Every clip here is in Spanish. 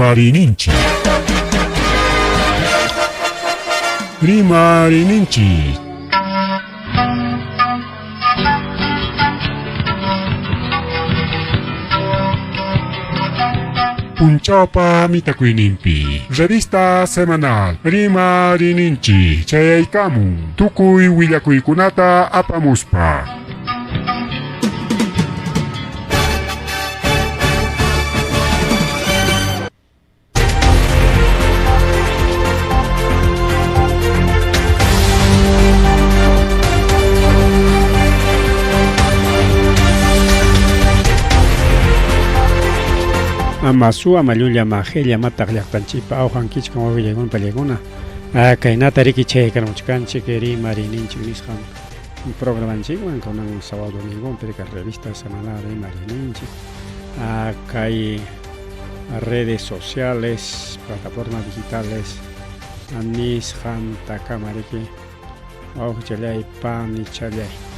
Rimarininchi. Rimarininchi. Punchaupa mitakuinimpi. Revista semanal. Rimarininchi. Chayaikamu. Tukuy willakuykunata apamuspa. Amasu amallulla majella mataq llaqtanchikpa awqankichkan wawillaykuna pallaykuna kaynata riqichay kanchik Rimarininchik nisqan programanchikwan kunan sábado domingopi revista semanal Rimarininchik kay redes sociales, plataformas digitales nisqan takamariki awqchallay panichalay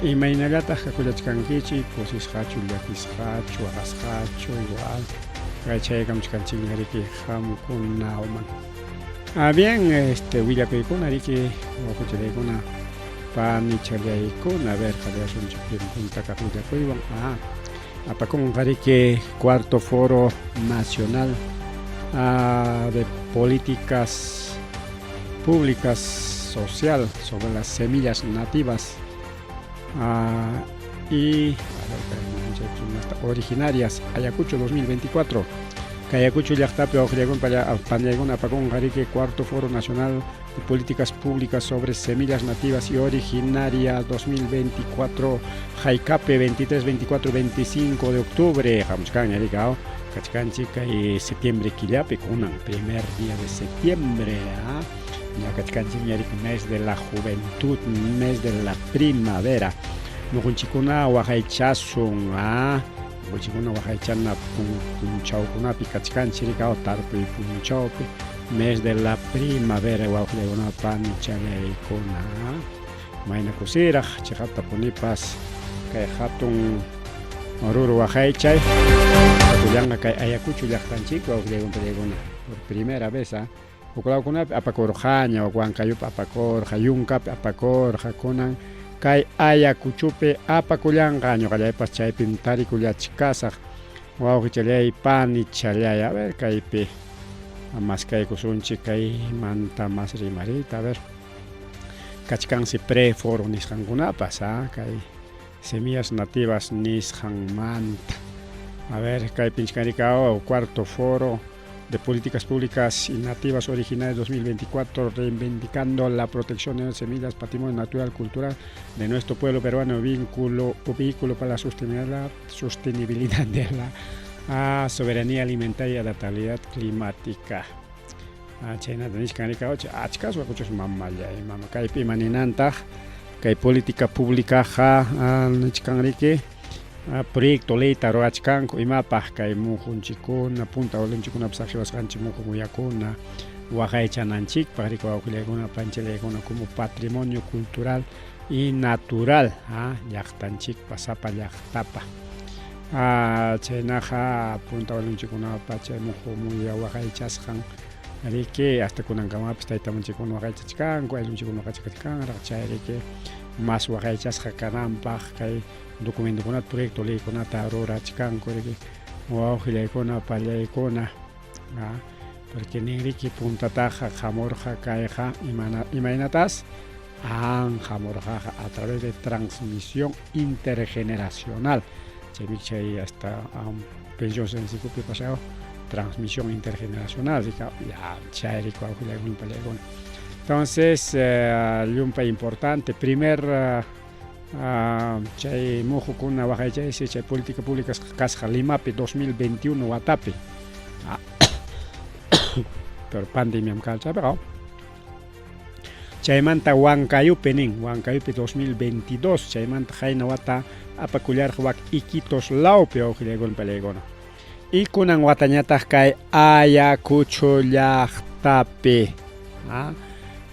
imaynallataq kakulachkankichik kusisqachu llakisqachu waqasqachu igual chaykamchkanchiknariki qamkunawan bien willakuykuna riki wawqachallaykuna panichallaykuna ver qallasunchik punta willakuywan apakunqa riki cuarto foro nacional de políticas públicas social sobre las semillas nativas y originarias Ayacucho 2024 Ayacucho llaqtapi awqllaykuna pallaykuna apakunqa riki cuarto foro nacional de políticas públicas sobre semillas nativas y originarias 2024 Jaycape 23, 24, 25 de octubre hamuchkanña riki kachkanchik kay septiembre killapi kunan primer día de septiembre kachkanchik riki mes de la juventud, mes de la primavera nuqunchikkuna waqaychasun nuqunchikkuna waqaychana punchawkunapi kachkanchik riki tarpuy punchawpi mes de la primavera wawqillaykuna panichalyaykuna mayna kusiraq chiqaptapunipas kay hatun ruru waqaychay pakullanqa kay Ayacucho llaqtanchik wawqillaykuna por primera vez uklawkunapi apakurqaña Huancayupi apakurqa yunkapi apakurqa kunan kay Ayacuchopi apakullanqa ñuqallaypas chaypi tarikullachikasaq wawqichallay panichalay a ver kaypi maskaykusunchik kaymanta mas rimarita a ver kachkansi preforo nisqankunapas kay semillas nativas nisqanmanta a ver kaypinchkanriki cuarto foro de políticas públicas y nativas originales 2024 reivindicando la protección de las semillas, patrimonio natural, cultural de nuestro pueblo peruano, vehículo para la sostenibilidad de la soberanía alimentaria y adaptabilidad climática. Chayna nishkanrika achkas wakuchus mamallay mama kaypi maninantaq kay política pública nishkanriki proyecto leyta ruachkanku imapaq kay muqunchikkuna punta awilunchikkunapas aqhiwasqanchik muquyakuna waqaychananchikpaq riki wawqillaykuna panchallaykuna como patrimonio cultural y natural llaqtanchikpa sapa llaqtapa chaynaqa punta awilunchikkunapas chay muqumuya waqaychasqan riki hasta kunankamapas taytamanchikkuna waqaychachkanku aylunchikkuna waqaychachkanraq chay riki mas waqaychasqa kananpaq kay documentokunata proyecto leykunata rurachkanku riki wawqillaykuna pallaykuna porque ninriki puntataqa hamurqa kayqa imaynatas hamurqaqa a través de transmisión intergeneracional chaymi chay hasta pensión sencillupi pasado transmisión intergeneracional chay riki wawqillaykuna pallaykuna entonces llumpa importante primer chay muqukuna waqaychaysi chay política pública kasqa Limapi 2021 watapi pero pandemiam kalchapiqa chaymanta Huancayupi 2022 chaymanta qayna wata apakullarqa wak Iquitos lawpi wawqillaykuna pallaykuna y kunan watañataq kay Ayacucho llaqtapi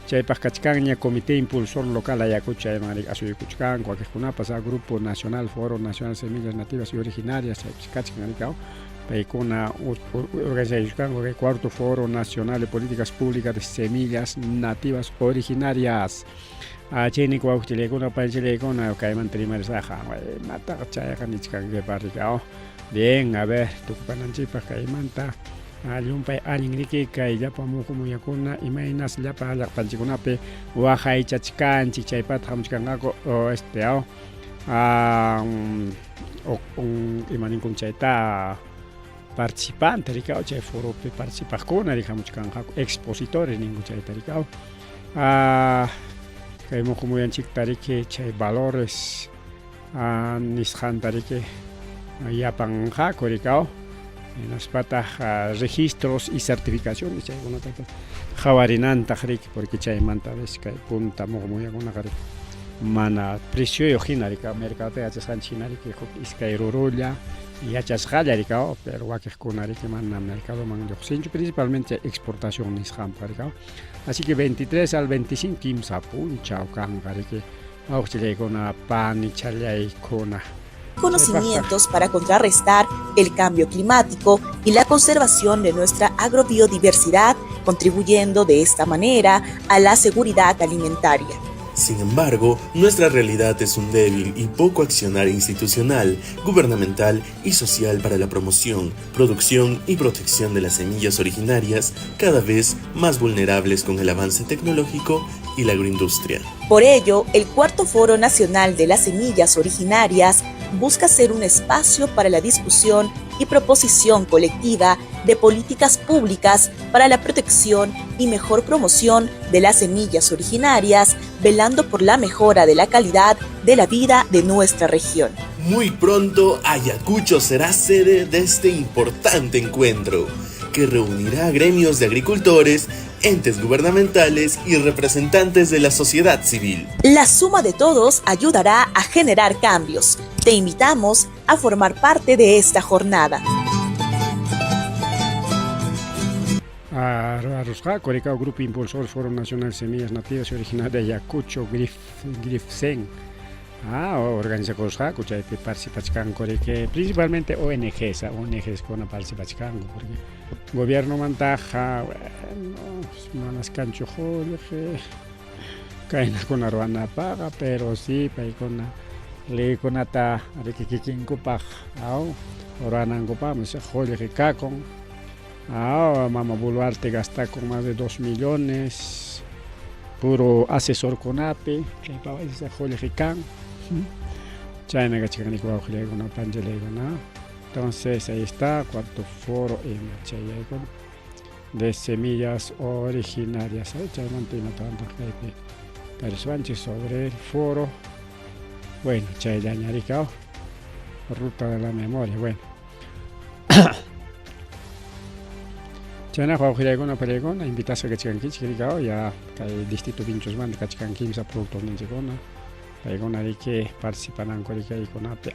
Chaypas kachkanña comité impulsor local Ayacucho Aymarik Asuyukuchkan, Cuaquejunapas, Grupo Nacional, Foro Nacional Semillas Nativas y Originarias, Kachkanaricao, Paicuna organización cuarto Foro Nacional de Políticas Públicas de Semillas Nativas Originarias. Chini Cuauhtilecuna, Panchilecuna, Caiman Trimarzaja, Mata Chayanichkan de Parricao. Bien, a ver, Tucupananchipa, Caimanta. Alyumpay alingriki kay llapa mukumuyakuna imaynas llapa llaqtanchikunapi waqaychachkanchik chaypata hamuchkanqaku imaninkun chayta participante rikaw chay foropi participaqkuna hamuchkanqaku expositores ninku chayta rikaw kay mukumuyanchikta riki chay valores nisqanta riki yapanqaku rikaw en las patas registros y certificaciones chay kuna tata jawarinanta riki porque chay manta ves kay punta muy alguna gari mana precio yo hinarika mercado ya chanchina riki iskay rurulla y achasjalla rika pero wakis kuna riki mana mercado man yo principalmente exportación nisqampa rika así que 23 al 25 kimsa puncha kan riki auxile kuna pan challay kuna conocimientos para contrarrestar el cambio climático y la conservación de nuestra agrobiodiversidad, contribuyendo de esta manera a la seguridad alimentaria. Sin embargo, nuestra realidad es un débil y poco accionar institucional, gubernamental y social para la promoción, producción y protección de las semillas originarias, cada vez más vulnerables con el avance tecnológico y la agroindustria. Por ello, el Cuarto Foro Nacional de las Semillas Originarias busca ser un espacio para la discusión y proposición colectiva de políticas públicas para la protección y mejor promoción de las semillas originarias, velando por la mejora de la calidad de la vida de nuestra región. Muy pronto, Ayacucho será sede de este importante encuentro, que reunirá gremios de agricultores, entes gubernamentales y representantes de la sociedad civil. La suma de todos ayudará a generar cambios. Te invitamos a formar parte de esta jornada. Arusqa, Coricao, Grupo Impulsor, Foro Nacional Semillas Nativas y Originarias de Ayacucho, GRIFSEN. Organiza Corusqa, Cuchaypi Participachkan, Corique, principalmente ONGs con Participachkan, porque gobierno mantaja, bueno, manas cancho jolle, caena con aruana paga, pero sí, pay con le con ata, arikikin kupaj, oranan kupamos, jolle que cacon. Mama Boluarte gasta con más de 2 millones, puro asesor con APE, que para ese jolle que can. China gachikan igual jolle con panjele con. Entonces ahí está, cuarto foro en Chayaco de semillas originarias. Persuanche sobre el foro. Bueno, Chayañaricao, ruta de la memoria. Bueno. Chana Juan con Peregona, invitas a Cachicanquich, ya el distrito Pinchos Band, Cachicanquimsa, producto Ninchicona. Peregona que participan en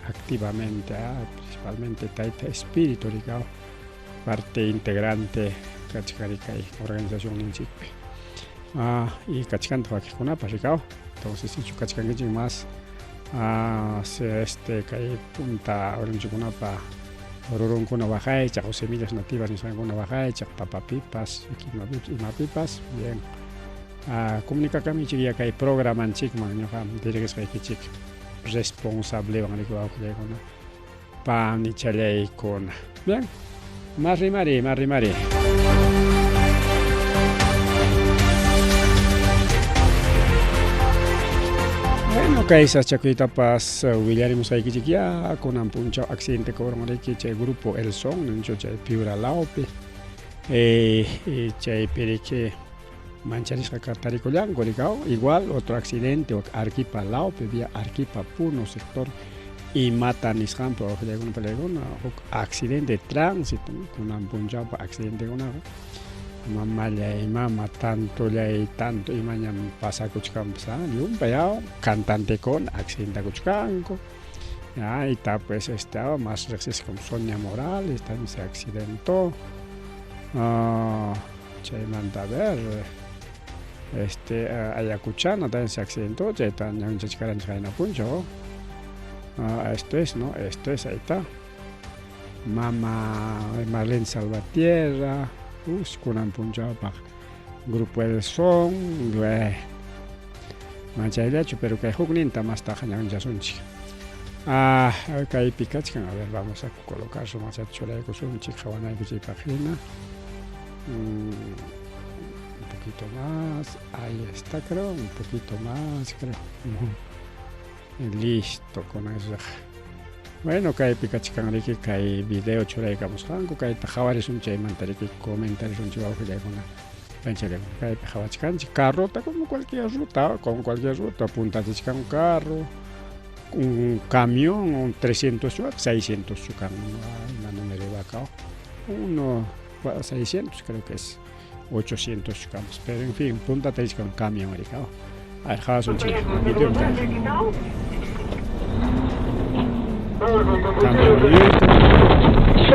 activamente, principalmente Taita Espíritu, parte integrante Cachicaricay, organización Ninchique. Y Cachicanto aquí con Apacicao, entonces si Cachicanquich más que punta Oranchukunapa. Ororón con bajay, chaco semillas nativas ni son con bajay, chac papapipas, imapipas, bien. Comunica kami chiquilla que hay programan chic man, yo direct que chic responsable van a licuar con pan y chale con bien. Marrimari. Bueno, que esas chaquita pas Williams hay que chiquia con un puncho accidente con el grupo El Son, en Chocha Piura Laupe, chay perique mancharis catarico yango, igual otro accidente o Arquipa Laupe, vía Arquipa Puno sector y matan iscampo o de un pelegona o accidente de tránsito con un puncho accidente con algo. Mama tanto y mañana pasa cuchcamsa y un payao cantante con accidente cuchcanco y está pues estaba más veces con Sonia Morales también se accidentó che manda ver Ayacuchana también se accidentó, ya está en puncho. Esto es, ¿no? Esto es, ahí está. Mama Marlene Salvatierra, Kunan Punjab, Grupo El Son, Manchailacho, pero que Hugninta más tajañan Yasunchi. Kay Picachkan, a ver, vamos a colocar su machacho de Kusunchi, Havanay Página. Un poquito más, ahí está, creo, un poquito más, creo. Listo con eso. Bueno, kay Pikachikan Riki, kay video choraycamos hanku, kay tajawaris un chaymantariki, comentarios un chihuahua, kay tajawachkanchi, carrota como cualquier ruta, apuntachikan un carro, un camión, un 300 chuak, 600 chukan, la número de vaca, uno 600 creo que es, 800 chukamos, pero en fin, punta con un camión, maricao. A ver, jawas un chihuahua, video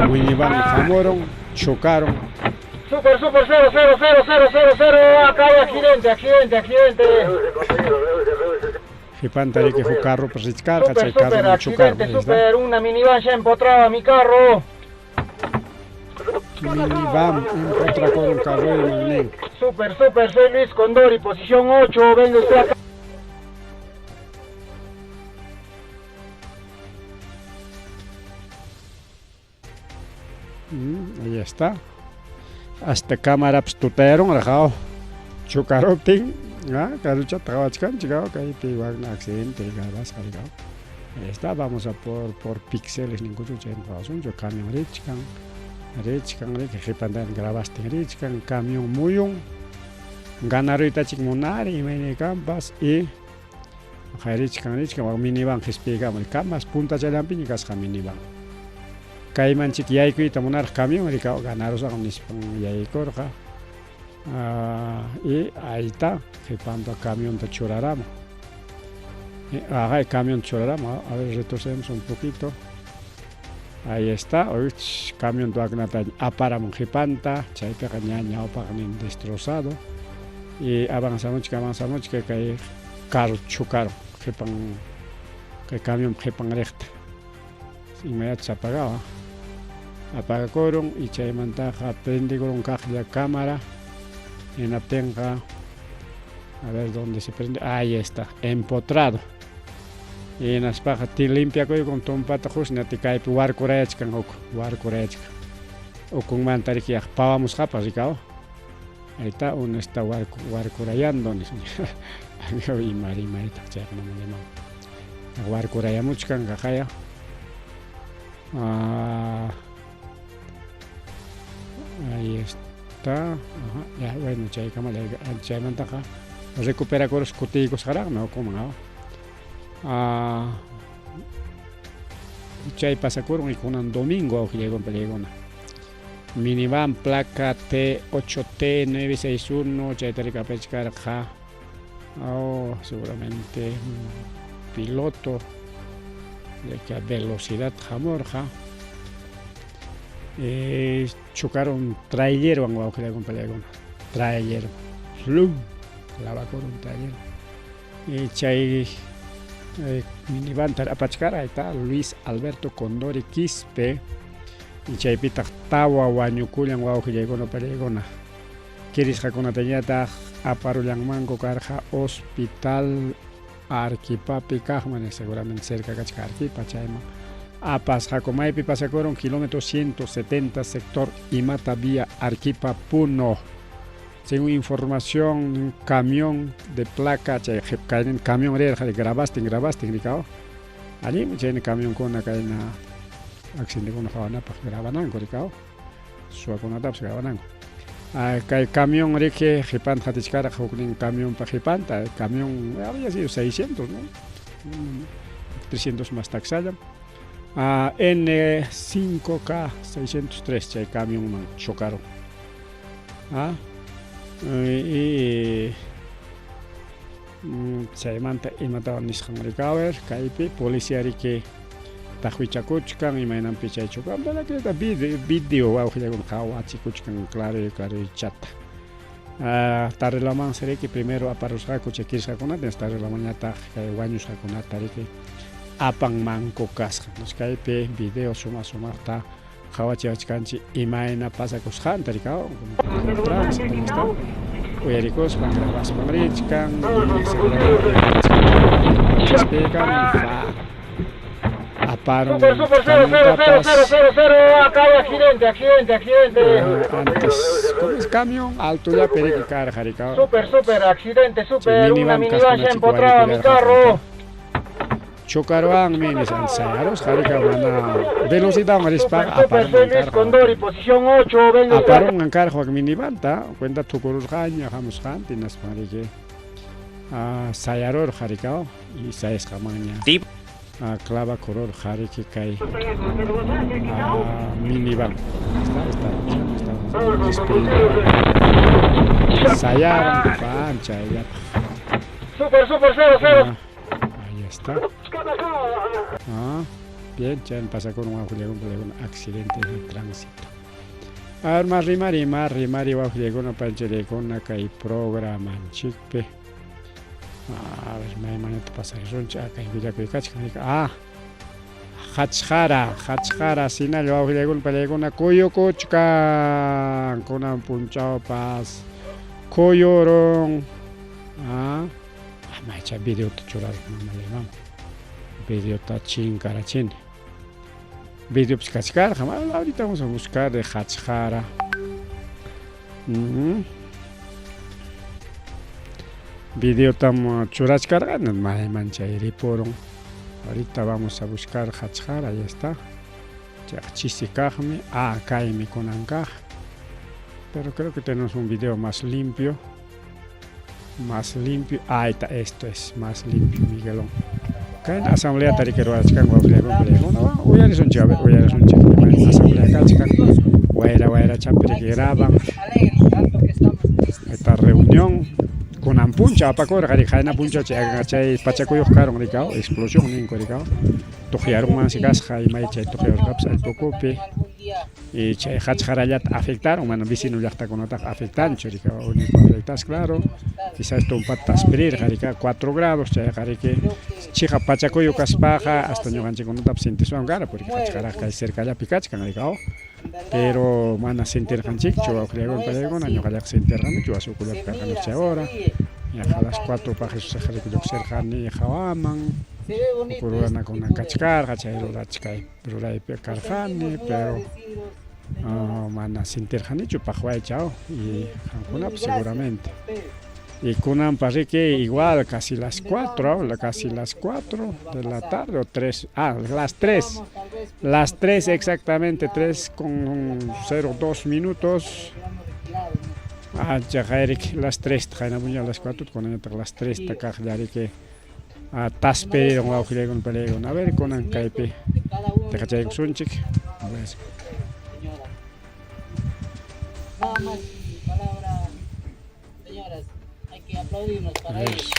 Minivan Jamoron, chocaron. Super 00000, acá hay accidente. Jipantari que fue carro para riscar, Super, carro accidente, super, una minivan se empotraba mi carro. Minivan empotra con un carro de Magnen. Super, soy Luis Condori, posición 8, venga usted acá. Ahí está. Hasta cámara pstutaron, rajao. Chocaropting, carucha trabachkan, chicao, que ahí te iba un accidente, grabas, cargado. Ahí está, vamos a por píxeles, ningún razón, yo camión richkan, que jepandan grabaste richkan, camión muyun, ganarita chikmonari, mini campas y richkan, minivan, gespegamos, camas, punta chalampi, y casca minivan. Kaiman chik yaiku y tamunar camión, ricao, ganaros a un yaikor, y ahí está, jepando a camión de choraramo. El camión choraramo, a ver, retrocedemos un poquito. Ahí está, camión de agnata aparamo jepanta, chaipe gañaña o paganin destrozado. Y avanzamos, que cae carro chocaron, jepan, que camión jepan recta. Inmediato se apagaba. Apagaron y chaymantaja prende con la cámara en la tenga, a ver dónde se prende, ahí está, empotrado y en las pajas te limpia con tompata jusna te cae war corechkan o con mantari que pavamos japas ricao ahí está uno está war corayando y marima está chayma war corayamuchkan gajaya. Ahí está, ya bueno, chay cámara, chay mantaja, recupera con los cutigos hará, no como no. Chay pasa con y con un domingo o llegó en peligona. Minivan placa T8T961, chay tarica pescar ja. Seguramente piloto de que velocidad jamor ja. Chocaron trailer o algo que con trailer flum la va con un trailer y chay minivan apachcara está Luis Alberto Condori Quispe y chay pita tawa wañukulan wa que llegó no pelegona quieres con teñata aparulan mango carja hospital Arquipapi Cajman seguramente cerca cachcarqui pachayma Apas Jacomaipi pasaron kilómetro 170 sector Imata vía Arquipa Puno. Según información, camión de placa, caen camión real, grabaste, ricao. Allí me tiene camión con una cadena accidente con una jabana para grabar ricao. Suave con una tapa graban. El camión rike Jipan Jatichcara, un camión para Jipanta, el camión había sido 600, ¿no? 300 más taxalla. N5K 603 chay camión chocaron. Y se mataron nishan recover, kaipi, policía que tajuichakuchkan y mainan pichay chocan, para que video, wow, que con hawachi kuchkan claro y chata. Tarde la man seré que primero aparusca cochequirsa con antes tarde la mañana guaños con atarike apan manco casca nos cae pe video suma ta hawachi achkanchi imaena pasa cosjan tarikao trans está uyarikos pangrabas pangrechkan explican aparo Super, 0, acá hay accidente. antes como es camión alto ya pero que cara jaricao Super, accidente, Sí, una minivan minivan casco se na ha empotrado a mi carro. chocaron minis ansayaros jaricao mana velocidad marispa Super, soy Luis Condori, posición 8, vengo. aparon ang carro ak minivan ta cuenta tukurus kanya hamos kan tinas marike sayaror jaricao y sayes kamanya clava color jariki kai minivan está sayaron pancha ya Super, 0. ahí está bien ya pasa con un accidente de tránsito arma rimari wa con panchele con kai programa chikpe a ver me manito pasa roncha kai villa que kachka Hachjara, sinal wa con pelegona koyo kochka con un punchao pas koyorong macha video to chorar mamale video ta chin video pskachkar ahorita vamos a buscar de Hachjara video tam churachkar no mancha iriporong. Ahorita vamos a buscar Hachjara, ahí está. Chisikajme, Kaimi con Ankaj. Pero creo que tenemos un video más limpio. Ahí está, esto es más limpio, Miguelón. Acá en Asamblea Tariquero Achkan, Uyari son chave, Asamblea Kachkan, Guaira Chapre que graban. Esta reunión. Con ampuncha apacor jarijana puncha chay pachaco yokaron ricao explosión ninco ricao tojiaron más gas hay mai chay tojiaron caps al pocope y chay hachjarayat afectaron mano vecino ya está con otra afectan ricao único afectas claro quizás esto un patas perir jarica 4 grados chay jarique chica pachaco yokaspaja hasta ñoganche con otra absente su angara porque hachjara cae cerca ya picachkan ricao pero mana sentir hanchik chua creo que pelego na ñoga se enterran chua su culo ka noche ahora y a las 4 pajes se jale que observan ni jawaman corona con una cachcar gachairo rachkai pero la carjani pero mana sentir hanchu pa juay chao y jankuna seguramente y Kunan Parrique igual casi las 4 de la tarde o 3 las 3 exactamente 3 con 02 minutos las 3 las 4 con las 3 que taspe con pelego a ver con Ankaipe te cachai sunchik nada más palabra señoras hay que aplaudirnos para ellos.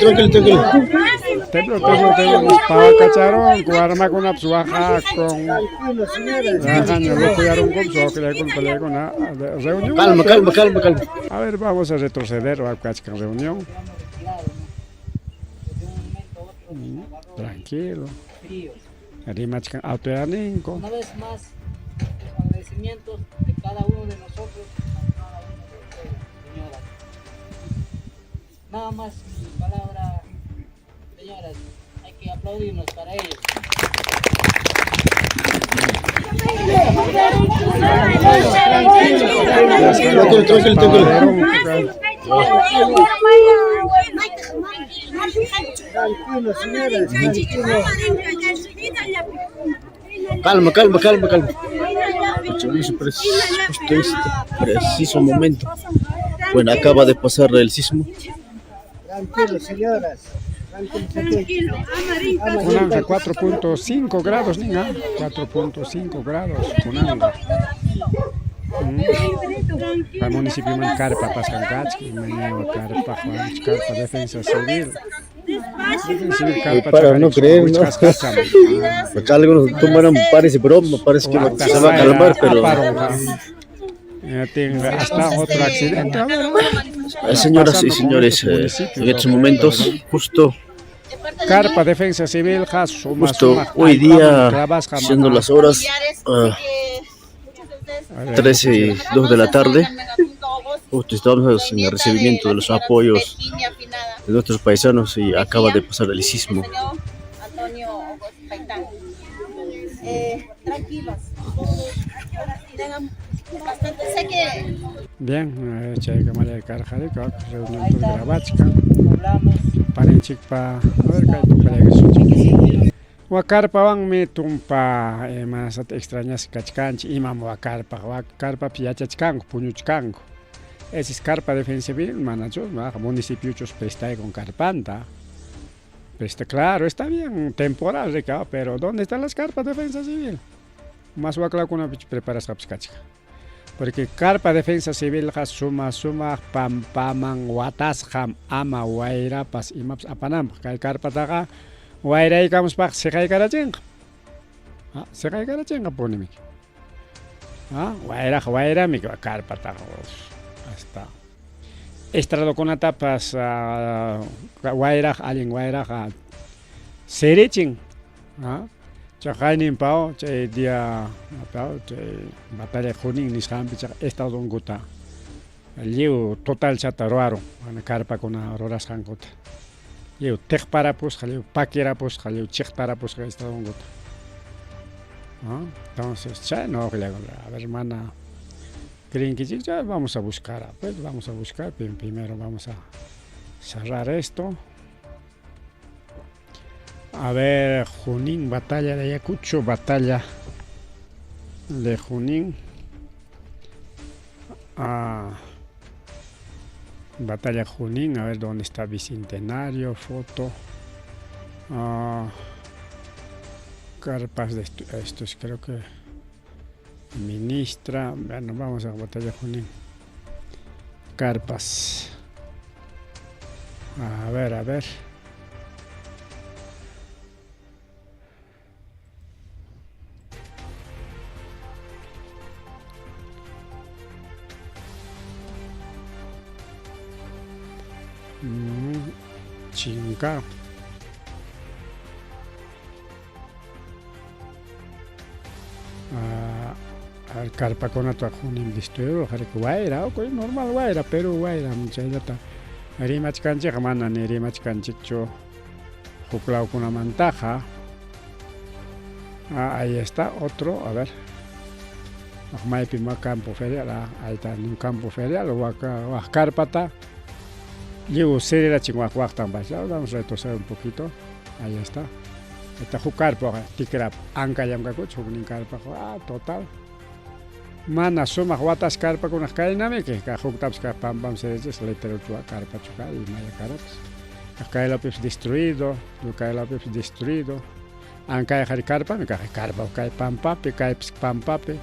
Tranquilo. Templo. Para cacharon, guarma con la psuaja con. Lo cuidaron con su reunión. Calma. A ver, vamos a retroceder a la reunión. Tranquilo. Una vez más, los agradecimientos de cada uno de nosotros, señoras. Nada más palabra, señoras, hay que aplaudirnos para ellos. Tranquilo. Calma. Justo este preciso momento. Bueno, acaba de pasar el sismo. Tranquilo, señoras. Tranquilo. 4.5 grados, niña. 4.5 grados. El municipio de Carpa, Pascancach, Carpa, Defensa Civil. Para no creer, ¿no? Acá algunos tomaron, parece broma, parece que se va a calmar, pero hasta otro accidente. señoras y señores, en estos momentos, justo Defensa Civil, hoy día, siendo las horas 13 y 2 de la tarde, justo estamos en el recibimiento de los apoyos de nuestros paisanos y acaba de pasar el sismo. Tranquilos, tengan bastante, sé que bien, chay María Carjari, reunión de Grabachka, Parenchikpa, a ver, Kaito Paregues. Wakarpa van me tumpa, más extrañas cachcanchi, imam wakarpa piachachkango, puñuchkango. Ese es carpa defensa civil, manacho, municipio presta con carpanta. Presta, claro, está bien, temporal, rica, pero ¿dónde están las carpas de defensa civil? Más wakla kuna preparas kapskacha. Porque carpa defensa civil has suma pampaman watas ham ama waira pas imaps apanam. Kay carpa taga waira ikamos pak sekay karachenga. Sekay karachenga ponimi. Waira mi carpa taga hasta. Estrado con tapas waira alien waira serechin. Chajainin pao, che dia pao, che batalla Junín ni sampi estado en gota. Liu total chataruaro, ana carpa con auroras jancota. Liu tech para pues, liu paquera pues, liu chech para pues estado en gota. Entonces, che no, a ver, hermana, creen que ya vamos a buscar, pues vamos a buscar, primero vamos a cerrar esto. A ver, Junín, batalla de Ayacucho, batalla de Junín. Batalla Junín, a ver dónde está Bicentenario, foto. Carpas de estos, creo que ministra. Bueno, vamos a batalla Junín. Carpas. A ver. Chinga. A ver, carpa con Junín distuero, Guaira, ok, normal Guaira, pero Guaira, mucha data. Rimach canche, jamana, ni rimach canchicho, juclao con una mantaja. Ahí está, otro, a ver. Pima campo ferial, ahí está, en un campo ferial, o carpata. Llevo serie la chingüacuac también, vamos a retroceder un poquito. Ahí está. Está jucarpo, tikrap, anca yamcaco, chukunin carpa, total. Mana suma guatas carpa con las cadenas, que juktaps pam se dice, letero chua carpa chuca y maya caraps. Acá el opus destruido, acá el opus destruido. Anca de carpa, me cae carpa, cae pampape, cae pampape.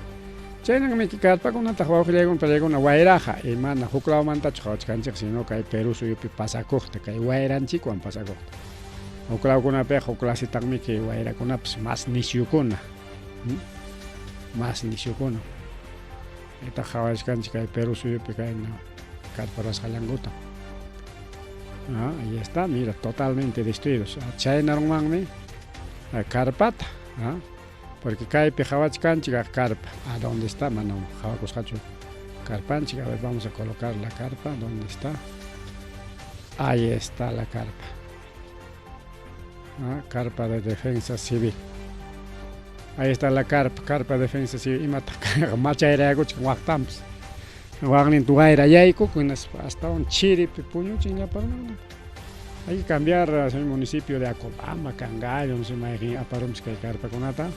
Chaynan mi carpa con una tajua con una guairaja y mana juclao manta chachcanche sino que Perú suyupi pasacote que guairanchi con pasacote. Juclao con una peja juclasi tammi que guaira con apps más nisiukuna. Más nisiukuna. Esta jawachcanche que Perú suyupi que no carpa ras jalanguta. Ahí está, mira, totalmente destruidos. Chaynan mangme carpata, porque cae pejawachcanchiga carpa. ¿Dónde está, mano? Jawacoscacho. Carpanchiga, a ver, vamos a colocar la carpa. ¿Dónde está? Ahí está la carpa. Carpa de defensa civil. Ahí está la carpa de defensa civil. Y mata macha era algo chihuahtams. Wagnin tu aira yaico, hasta un chiri, puño chinga para hay que cambiar el municipio de Acobama, Cangallo, no se imagina, aparamos que hay carpa con ata.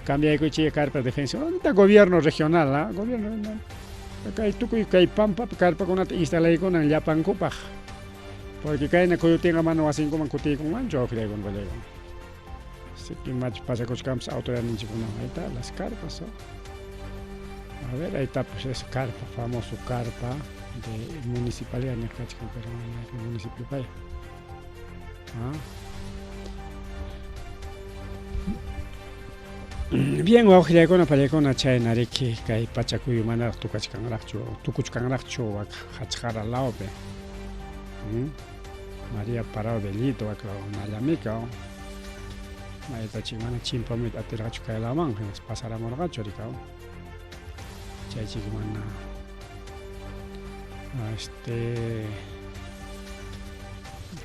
Cambia de carpa de defensa. ¿Dónde está gobierno regional? Gobierno regional. Acá hay tuco y hay pampa, carpa con ata, instala ahí con el Yapan Cupaj. Porque acá en el cuyo tenga mano así como cuti con mancho, creo con valego. Si que más pasa con los campos, auto de ninchipuna. Ahí está, las carpas. A ver, ahí está pues ese carpa, famoso carpa de municipalidad de Cachican, pero en el municipio Paya. Bien, wawqiykuna pallaykuna chay nariki kay pachakuyu mana tukuchkanraqchu wak hachqara lawpi. María Parado Bellito wak nallamika. Maytachik mana chimpamuyta atirqachu kay laman pasaramurqachu rika. Chaychik mana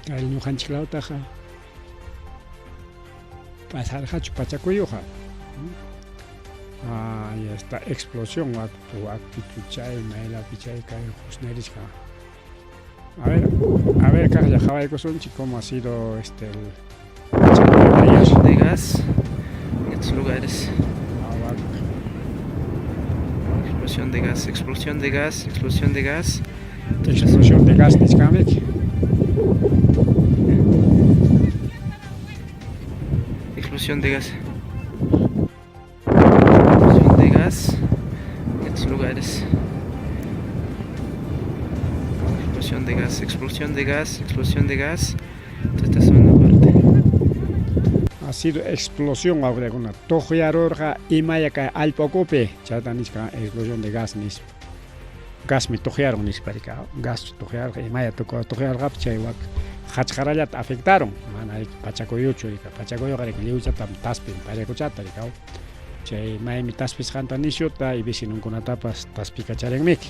kay ñuqanchik lawtaqa pasarqachu pachakuyuqa. Y esta explosión pichuchay, maila pichay, kay husnerisqa. A ver, Carla Javaikusunchi, ¿cómo ha sido el de gas en estos lugares? Explosión de gas, explosión de gas, explosión de gas. Explosión de gas, Nichkamik. Explosión de gas. Explosión de gas en estos lugares. Explosión de gas, explosión de gas, explosión de gas. Esta zona aparte. Ha sido explosión ahora con una tojiarorja y maya que al poco pe. Chata niska explosión de gas nis. Gas mi tojiaron nis parika. Gas tojiar y maya tojiar gap chay wak. Hachkarayat afectaron. Mana pachacoyucho y pachacoyo que liucha tam taspin para escuchar rika. Chay maya mi taspis hanta nishota y visinun con tapas taspika charen miki.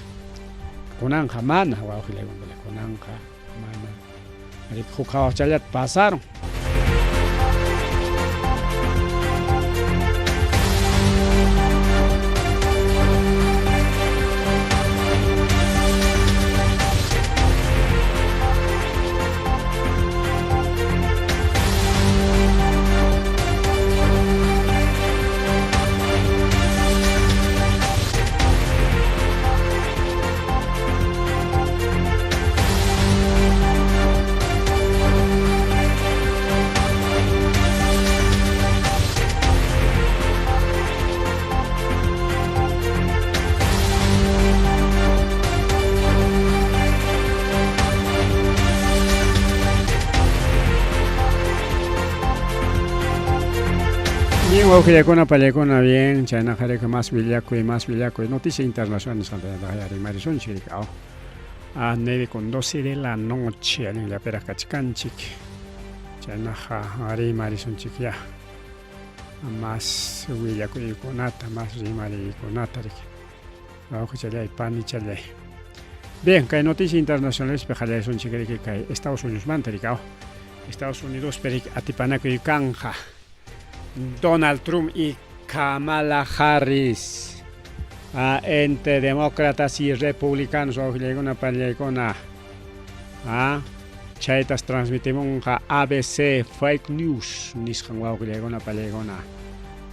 Kunanja mana wawqiykuna kunanja mana arik huk chayat pasaron. Bien, wawqiykuna pallaykuna bien, chayna qarika más villakuy. Noticia internacional Marisunchik. 9:12 de la noche, en la pera kachkanchik. Chayna Marisunchik ya. Más villakuykunata, más rimariykunata rik. Wawqichalay, panichalay. Bien, kay noticia internacional espejalisunchik rik kay Estados Unidos mantarika. Estados Unidos perik atipanakuy kanja. Donald Trump y Kamala Harris, entre demócratas y republicanos, wawqiykuna pallaykuna, chaytas transmitimos ABC fake news nisqan wawqiykuna pallaykuna.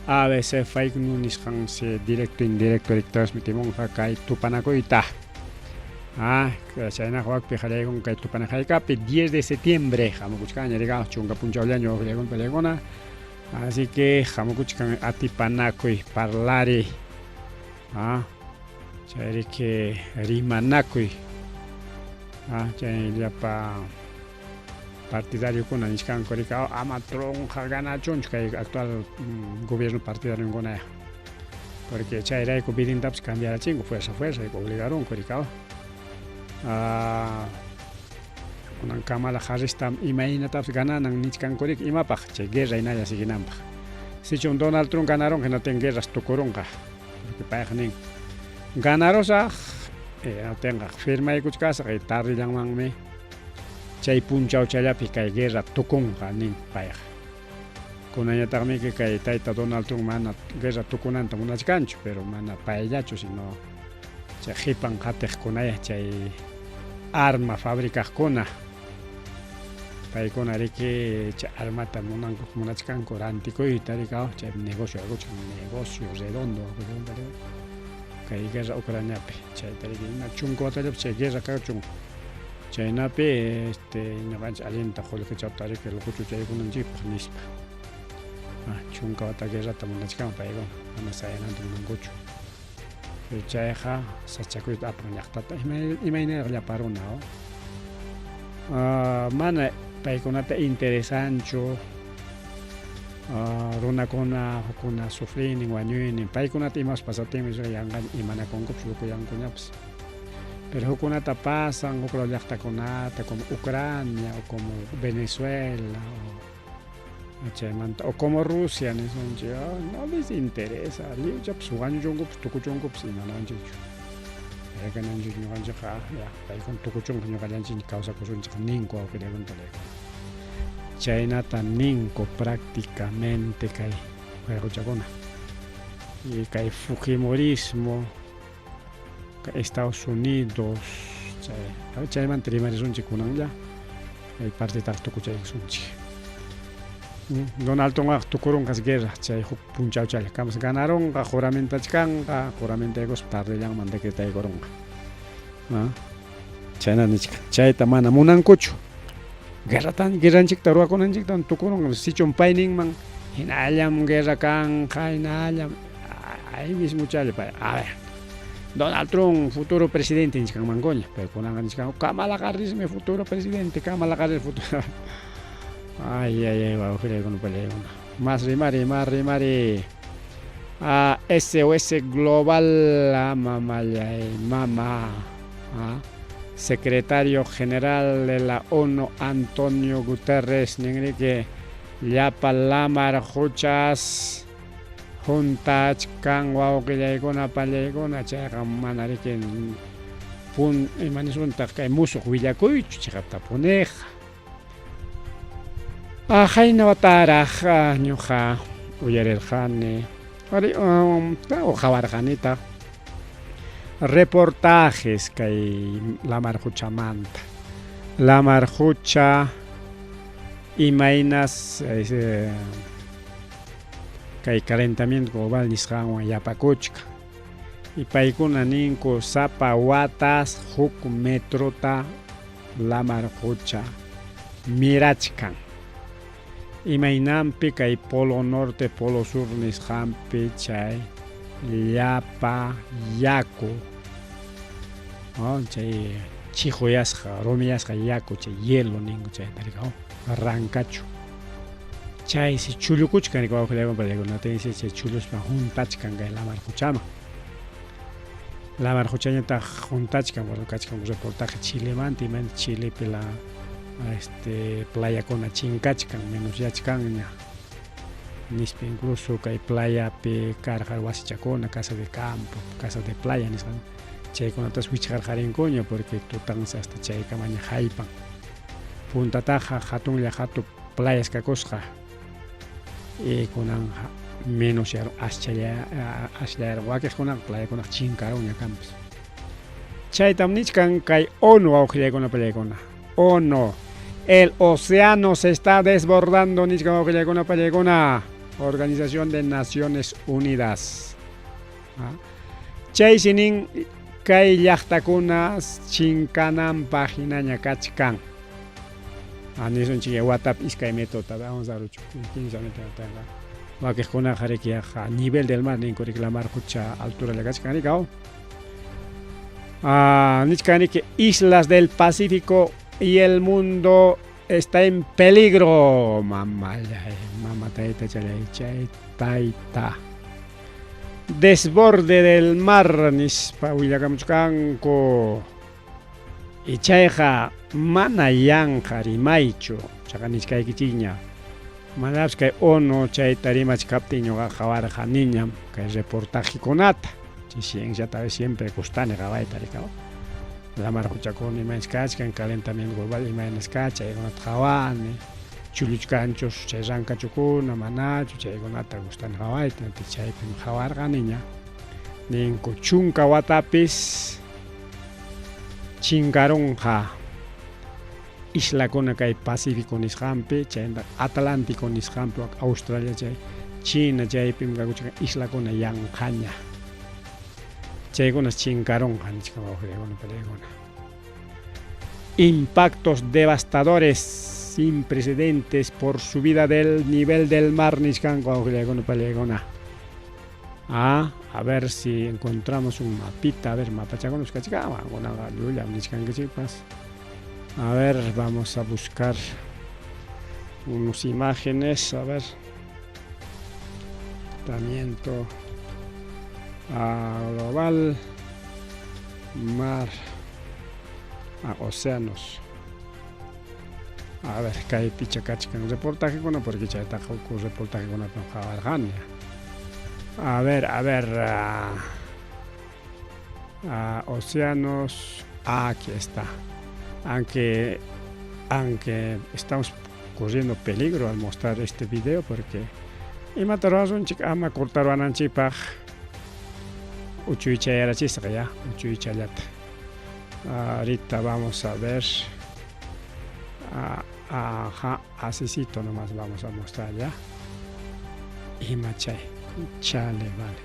ABC fake news nisqan directo indirecto transmitimos kay tupanakuyta. Chayna wawqi qallaykun kay tupanakaykapi 10 de septiembre hamukuchkaña riga chunka punchawllaña wawqiykuna pallaykuna. Así que hamukuchkan atipanakuy parlari, chayri que rimanakuy, chayllapa partidario kuna nishkanku rika ama tronja ganachunchu kay actual gobierno partidario kuna, porque chayrayku vidintapas cambiarachinku fuerza obligaronku rika. Kunan Kamala Harris tam imaynatapas gananan nichkankurik imapaq chay guerra inalla siginanpaq. Sichun Donald Trump ganaron que no ten guerras tukurunqa, porque payqa nin ganarosaq tenqa firmaykuchkasaq tarrillanmanmi chay punchawchallapi kay guerra tukunqa nin payqa. Kunañataqmi kay tayta Donald Trump mana guerra tukunanta munachkanchu, pero mana payllachu sino chay qipan qatiqkunaya chay arma fabricaqkuna. Paykuna riki chay armata munachkanku rantikuyta rika chay negocio redondo kay guerra Ucraniapi chayta riki na chunkuwatallapi chay guerra kachun chaynapi ñuqanchik allinta qullqichawta riki lukuchu chaykunanchikpaq nispa chunkawata guerrata munachkanku paykuna mana sayananta munankuchu. Chayqa sachakuyta apan llaqtata imayniraq llapa runa mana paykunata interesancho runakuna hukuna sufrinin wañuynin paykunata imas pasatiempos yanqan imanakunkupish llukuyankuñapas pero hukunata pasan hukla llaqtakunata como Ucrania o como Venezuela o como Rusia nisonchik no les interesa liwchapas wañuchunkupish tukuchunkupish imananchikchu kananchik ñuqanchik ya paykuna tukuchunqa ñuqallanchik kawsakusunchik ninku awqiriykuntalaya chaynata ninku prácticamente kay wayquchakuna y kay Fujimorismo kay Estados Unidos chaymanta rimarisunchik kunanlla kay partitaq tukuchaykusunchik Donald Trump tukurunqas guerra chay huk punchawchala kamas ganaronqa juramentachkanqa juramentaykos parrillanman decretaykurunqa chayna nichka chayta mana munankuchu guerranchikta ruwakunanchikta tukurunqa sichun pay ninman hinallam guerra kanqa hinallam ahí mismo chale a ver Donald Trump futuro presidente nisqanmankuña pero kunanqa nisqan Kamala Harris mi futuro presidente Kamala Harris futuro ay wawqiraykunaqa palaykuna más rimari SOS Global mama secretario general de la ONU Antonio Guterres ningriki llapa lamar huchas juntach kan wawqillaykuna pallaykuna chayqa mana rikin imanisuntaq kay musuq willakuychu chayqa puniqa hayna wataraq ñuqa uyarirqani uqhawarqanita reportajes kay lamar huchamanta lamar hucha imaynas kay calentamiento global nisqanwan yapakuchka y paykuna ninku sapa watas huk metrota lamar hucha mirachkan imaynampi kay polo norte polo sur nisqanpi chay llapa yaku chay chihuyasqa rumiyasqa yaku chay hielo ninku chaytarika arrancachu chay si chullukuchkanika wawqillaykuna chay chuluspa juntachkan kay lamar huchama lamar huchañataq juntachkan kachkan reportaje Chilemanta imanta Chilepi la playakuna chinkachkan menos yachkanña nispi incluso kay playapi karqa wasichakuna casa de campo casa de playa nisqan chaykunatas wichqarqarinkuña porque tutansi hasta chaykamaña haypan puntataqa hatunlla hatu playas kakusqa y kunan menos ashlayar wakiqkunaqa playakunaqa chinkaruña kanpis chaytam nichkan kay ONU wawqillaykuna pallaykuna ONU el océano se está desbordando nichkan wawqillaykuna pallaykuna Organización de Naciones Unidas chay sinin kay llaqtakuna chinkananpaq hinaña kachkan nisunchik WhatsApp iskay metota vamos a ruchu 15 metros wakiqkunaqa rikiqa nivel del mar ninku reclamar hucha altura kachkanika nichkaniki islas del Pacífico y el mundo está en peligro mama tayta chay tayta desborde del mar nispa willakamuchkanku y chayqa mana yanqa rimaychu chaqa nichkaykichikña manapas kay ONU chayta rimachkaptin ñuqaqa qawarqaniñam kay reportajekunata chay cienciata siempre gustani qawayta rikaw lamar huchakuna imaynas kachkan calentamiento global imaynas chaykunata qawani chulluchkanchus chay rankachukuna manachu chaykunata gustani qawayta chaypi qawarqaniña ninku chunka watapis chinkarunqa islakuna kay Pacífico nisqanpi chayna Atlántico nisqanpi Australia chay China chaypi islakuna yanqaña chaykunas chinkarunqa nichkan wawqillaykuna pallaykuna impactos devastadores sin precedentes por subida del nivel del mar nisqanqa wawqillaykuna pallaykuna a ver si encontramos un mapita a ver mapachakunas kachkawan kunaqa llullam nisqankichikpas a ver vamos a buscar unas imágenes, a ver. Calentamiento global, mar, océanos. A ver, cae picha cachica un reportaje con porque ya está un reportaje con una A ver, océanos, aquí está. Aunque estamos corriendo peligro al mostrar este video porque y mataron un chico, ama cortaron a Chipaj, Uchuicha era chisca ya, Uchuicha yata. Ahorita vamos a ver, ajá, asícito nomás vamos a mostrar ya. Y machay, chale, vale.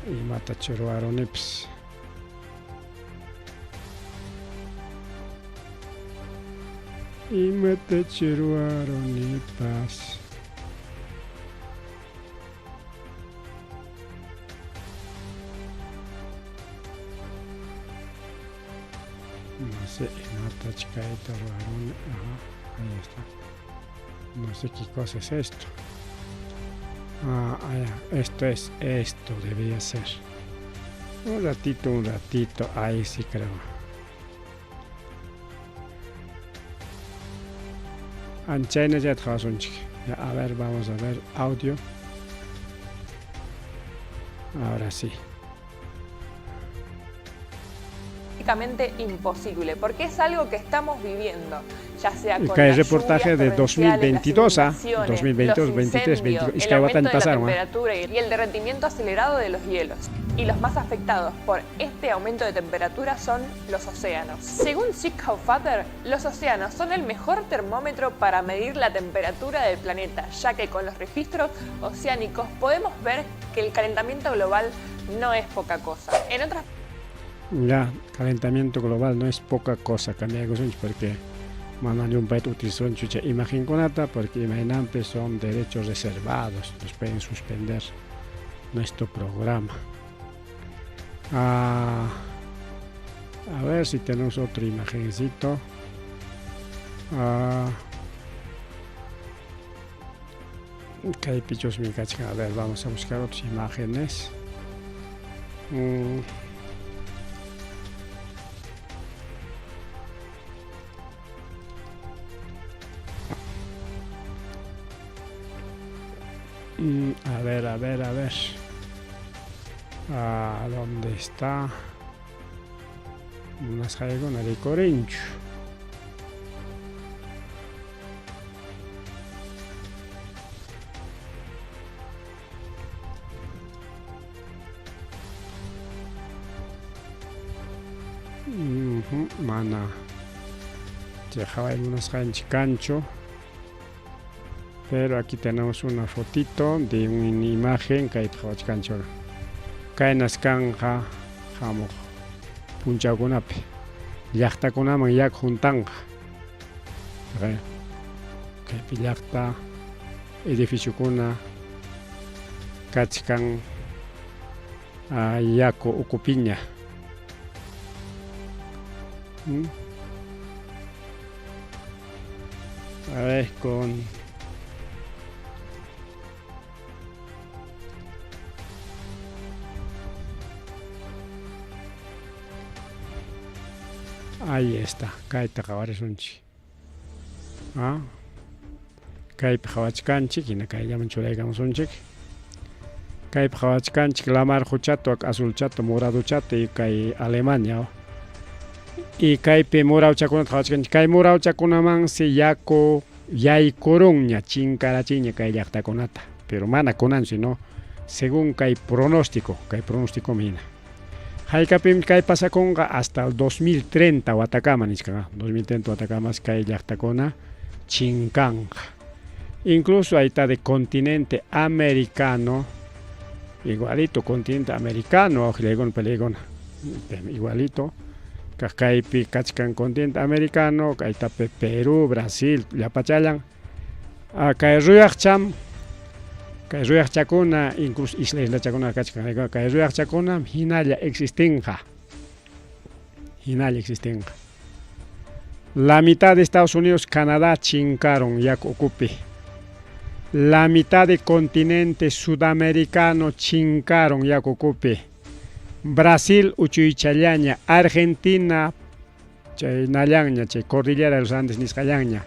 Y mata churuaron ips. Y mete chiruaron y paz. No sé, mata chicaita ruaron. Ajá, ahí está. No sé qué cosa es esto. Esto debería ser. Un ratito, ahí sí creo. Anchayna ya trasunchik. A ver, vamos a ver audio. Ahora sí. Prácticamente imposible, porque es algo que estamos viviendo, ya sea con el las reportaje de 2022 a 2022, 23, 24, el aumento de la temperatura y el derretimiento acelerado de los hielos. Y los más afectados por este aumento de temperatura son los océanos. Según Schickhofer, los océanos son el mejor termómetro para medir la temperatura del planeta, ya que con los registros oceánicos podemos ver que el calentamiento global no es poca cosa. En otras ya, calentamiento global no es poca cosa, cambia porque manan un país utilizó chucha imagen con ata porque imaginantes son derechos reservados, nos pueden suspender nuestro programa. A ver si tenemos otra imagencito. A ver, vamos a buscar otras imágenes. A ver. ¿Dónde está? Unas jaigonas de corincho. Mana. Dejaba en unas cancho. Pero aquí tenemos una fotito de una imagen que hay cancho. Kainas kanja jamo punchakunapi llaqtakunaman yak juntanqa kaypi llaqta edificiokuna kachkan yaku ukupiña a ver con ahí está, kaita kawaresunchi. Kaypi hawachkanchik, hina kayllaman churaykamusunchik. Kaypi hawachkanchik lamar huchato, azul chato, morado chato y kay Alemania. Y kaypi morawchakunata hawachkanchik. Kay morawchakunaman si yaku yaykurunña chinkarachiña kay llaqtakunata. Pero mana kunan sino según kay pronóstico mina. Haykapim kay pasakunqa hasta el 2030 Atacama nisqa 2030 Atacama kay llaqtakuna chinkanqa. Incluso ahí está de continente americano, igualito continente americano, igualito. Kaypi kachkan continente americano, kay está Perú, Brasil, llapachayan. Kay ruyaqcham kay ruyaqchakuna incluso islachakuna kachkan kay ruyaqchakuna hinalla existinqa La mitad de Estados Unidos, Canadá, chincaron, ya ocupe. La mitad del continente sudamericano, chincaron, ya ocupe. Brasil, Uchuychallaña, Argentina, Nallaña, Cordillera de los Andes, Niscallaña,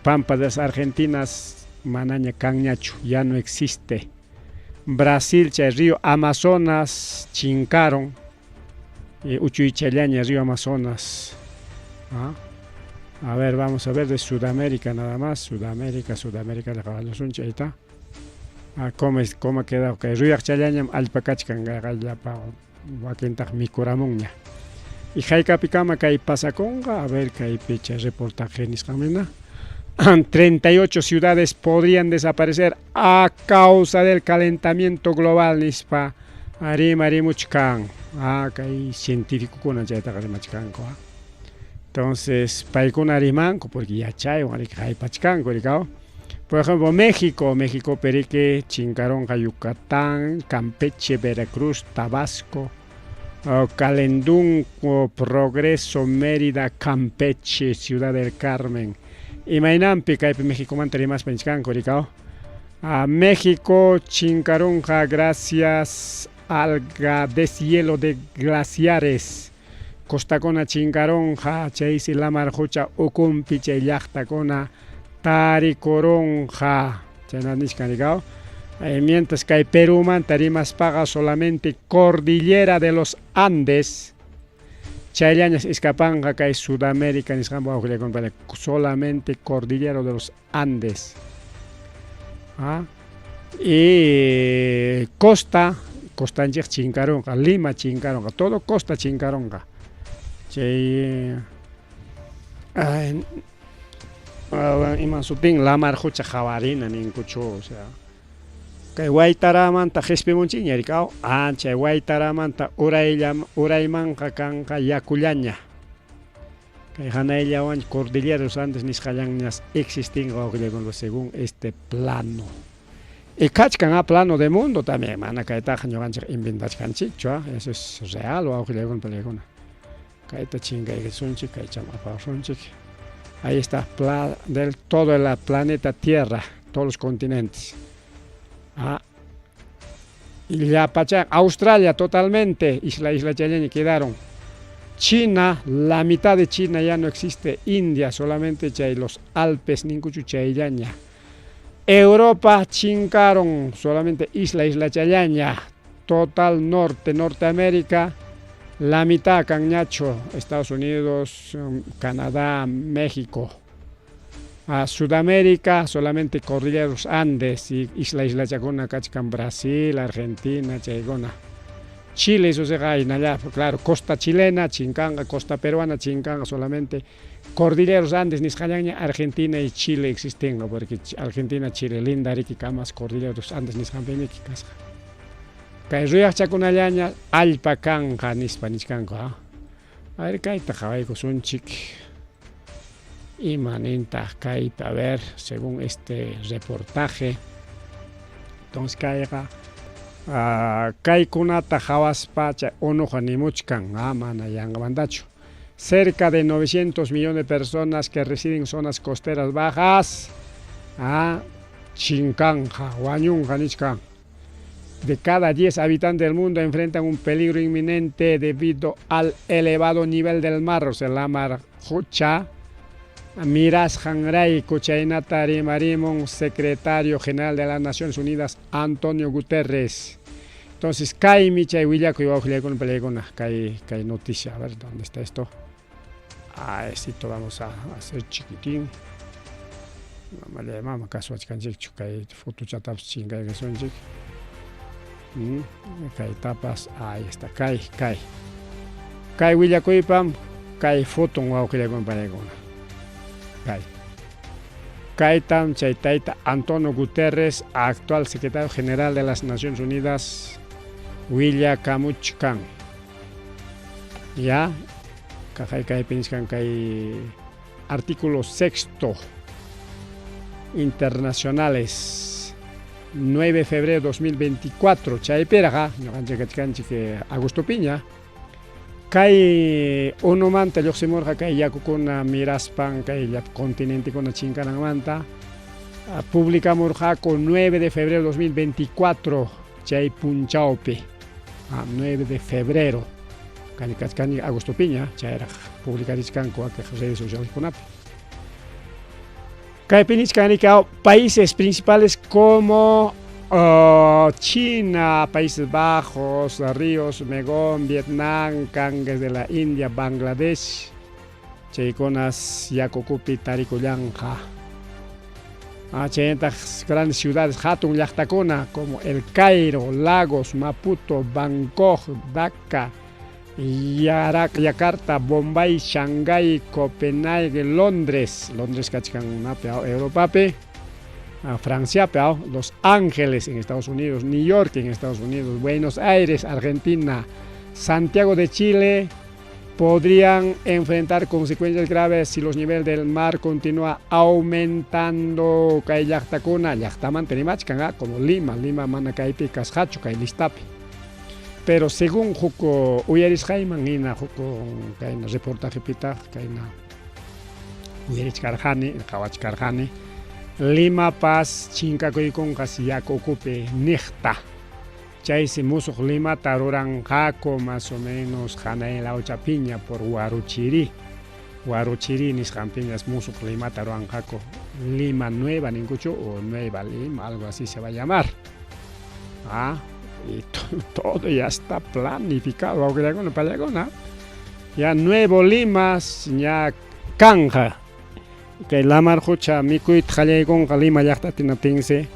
Pampa de las Argentinas, Manaña, Cañacho, ya no existe. Brasil, río Amazonas, chincaron, Uchuychallaña, río Amazonas. A ver, vamos a ver de Sudamérica nada más. Sudamérica, la caballo suncha, ahí está. ¿Cómo ha quedado? Que Ruyach Challañam, Alpacachcan, Gallapa, Wakentak, Mikuramuña. Y Jaicapicama, que hay Pasaconga, a ver, que hay fecha reportaje en Iscamena. 38 ciudades podrían desaparecer a causa del calentamiento global, Nispa. Arimuchkan. Que hay científico con la Jeta Garimachkan. Entonces, Paikuna Arimanco, porque ya chay, hay Pachkanco, por ejemplo, México, Perique, Chincaronga, Yucatán, Campeche, Veracruz, Tabasco, Calendún, Progreso, Mérida, Campeche, Ciudad del Carmen. Y Mainampi, que hay México, Mantari más Penchcanco, México, Chincaronga, gracias al deshielo de glaciares. Costacona Chincaronja, Cheisi la Marjucha, Ucumpi, Cheyactacona, Taricoronja, Chenanishkanigao. Mientras que hay Perú, Tarimas paga solamente Cordillera de los Andes. Chayañas Escapanga, que hay Sudamérica, solamente Cordillera de los Andes. Y Costa Chincaronga, Lima Chincaronga, todo Costa Chincaronga. Imansutin la marjucha javarina nincucho, o sea, que guaitaramanta jespimonchiña ricao, chay guaitaramanta uraymanca canca yacullaña, que janailla wan cordillera de los Andes niscallañas existen según este plano. Y cachcan a plano de mundo también, mana que está jañogancha inventachcan chichua, eso es real o augilegon pelegona. Ahí está todo el planeta Tierra, todos los continentes. Y ya Australia totalmente, isla Challaña quedaron. China, la mitad de China ya no existe. India, solamente los Alpes, nincuchu Challaña. Europa, chincaron, solamente isla Challaña. Total Norteamérica. La mitad, Cañacho, Estados Unidos, Canadá, México. Sudamérica, solamente Cordillera de los Andes y Isla Chacona, Cachcan, Brasil, Argentina, Chaigona. Chile, eso se cae allá, claro, costa chilena, Chincanga, costa peruana, Chincanga, solamente Cordillera de los Andes, Niscallaña, Argentina y Chile existen, porque Argentina, Chile, linda, Riquicamas, Cordillera de los Andes, Niscallaña, Casa. Kayruyak chakunallaña allpakanja nispa nichkanku. A ver, kayta jawayku sunchik. Imaninta kayta, a ver, según este reportaje. Entonces kayga kaykunata jawaspacha unuja nimuchkan, mana yangamandachu. Cerca de 900 millones de personas que residen en zonas costeras bajas. Chinkanja, wañunja nichkan. De cada 10 habitantes del mundo enfrentan un peligro inminente debido al elevado nivel del mar, o sea, la mar Jucha. Miras Hangray Kuchainatari Marimon, secretario general de las Naciones Unidas, Antonio Guterres. Entonces, Kai Micha y Willaco y Baujilecon Pelegona, Kai noticia, a ver dónde está esto. Esto vamos a hacer chiquitín. Vamos a caso a chicanchik, Kai foto chataps chingay que son chik. Kai tapas, ahí está, Kai Willacoipam, Kai foton Baujilecon Pelegona. Kaitam Chaitaita Antonio Guterres, actual secretario general de las Naciones Unidas, Willa Kamuchkan. Ya, Kai Pinskan Kai artículo 6 internacionales, 9 de febrero de 2024, Chaiperaja, que Augusto Piña. Kay unumanta lluqsimurqa kay yakukuna miraspan kay continentekuna chinkananmanta publicamurqaku 9 de febrero 2024 chay punchawpi 9 de febrero kani agosto piña chayraq publicariskanku akaq redes socialeskunapi. Kaypi nichkani países principales como China, Países Bajos, Ríos, Megón, Vietnam, Ganges de la India, Bangladesh, chaykunas yakukupi tarikullanja. Chayntaq grandes ciudades hatun llaqtakuna como El Cairo, Lagos, Maputo, Bangkok, Dhaka, Yakarta, Bombay, Shanghái, Copenhague, Londres kachkannapi Europapi, Francia, Los Ángeles en Estados Unidos, New York en Estados Unidos, Buenos Aires, Argentina, Santiago de Chile, podrían enfrentar consecuencias graves si los niveles del mar continúa aumentando. Kay llaqtakuna llaqtaman tenimachkan como Lima mana kaypi kasqachu kay listapi. Pero según huko uyarisqayman hina huko kayna reportajepita kayna uyarichkarqani qhawachkarqani Lima Paz chinkakuykunqa yakukupi niqta. Chaysi musuq Limata ruranqaku más o menos hanay lauchapiña por Huarochirí nisqanpiñas musuq Limata ruranqaku Lima Nueva ninkuchu o Nueva Lima, algo así se va a llamar. Y todo ya está planificado, ya Nuevo Lima ya Canja que la marjocha mikuit jallaykunqa Lima llaqtatinatinse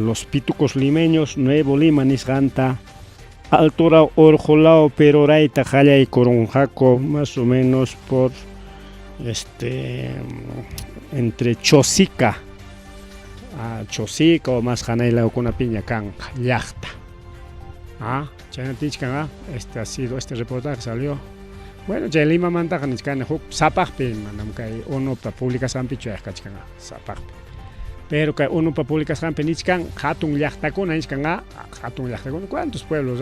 los pitucos limeños Nuevo Lima nisqanta altura Orjolao Perorayta jallaykurunqaku más o menos por entre Chosica o más hanaylakunapiña kanqa llaqta. Chaynatinchkan ha sido este reportaje salió. Bueno, chay Lima mantaqa nichkani huk sapaqpi manam kay unupa publicasanpi chuyaqkachkan sapaqpi. Pero kay unupa publicasanpi nichkan hatun llaqtakuna nichkan hatun llaqtakuna ¿cuántos pueblos?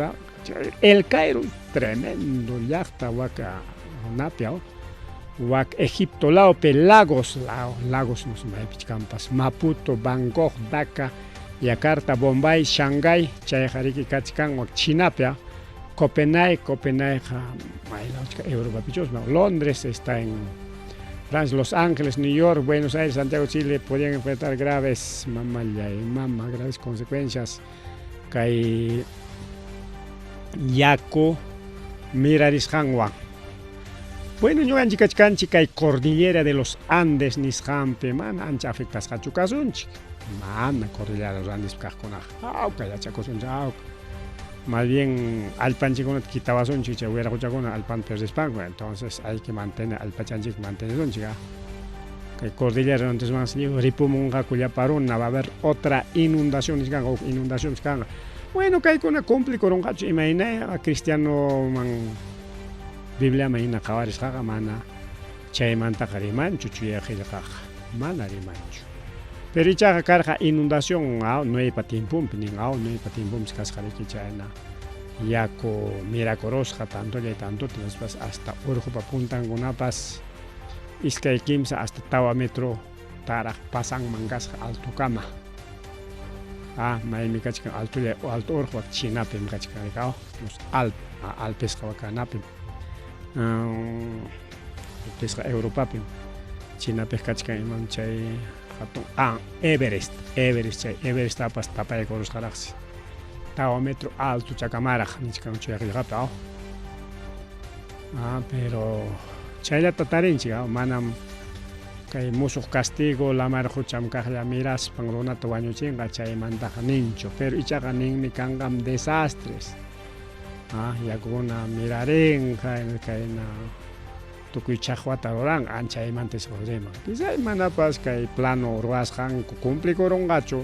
El Cairo, tremendo llaqta waka napia wak Egipto laopi Lagos nos maypichkampas Maputo, Bangkok, Dhaka, Yakarta, Bombay, Shanghái, chay hariki kachkan wak Chinapia, Copenhague, Europa, Londres está en Francia, Los Ángeles, New York, Buenos Aires, Santiago, Chile podrían enfrentar graves consecuencias. Kay Yaku mirarisqanwan. Bueno, ñuqanchik kachkanchik kay cordillera de los Andes nisqanpi mana ancha afectasqachu kasunchik. Mana cordillera de los Andes kaqkunaqa yachakusunchik más bien alpanchikunata quitabasunchik chay wiraquchakuna alpanpi rispanku, entonces hay que mantener alpachanchik mantenidunchik. Kay cordillera entonces ripumunqaku llaparuna va a haber otra inundación nisqanqa. Bueno, kaykuna complikurunqachu imayna cristiano Biblia mayna qawarisqaqa mana chaymantaqa rimanchu chuyaqillqaqa mana rimanchu. Pero ichaqa karqa inundación nueypa tiempumpi nueypa tiempumpi kasqariki chayna yaku mirakurusqa tanto después hasta urqupa puntankunapas iskay kimsa hasta tawa metro taraq pasanman kasqa altukama. Maymi kachkan alto urqu Chinapim kachkanqa los Alpesqa wakanapi Alpesqa Europapim Chinapis kachkan iman chay Everest chay Everest tapas tapaykurusqaraqsi tawa metro alto chakamaraq nichkan chuyaqillqapi pero chayllata tarinchik manam kay musuq castigo lamarqucham kaqlla miraspan runata wañuchinqa chaymantaqa ninchu, pero ichaqa ninmi kanqam desastres yakuna mirarinqa kayna tukuy chaqwata ruranqa anchaymantis riman quizá manapas kay plano ruwasqanku cumplikurunqachu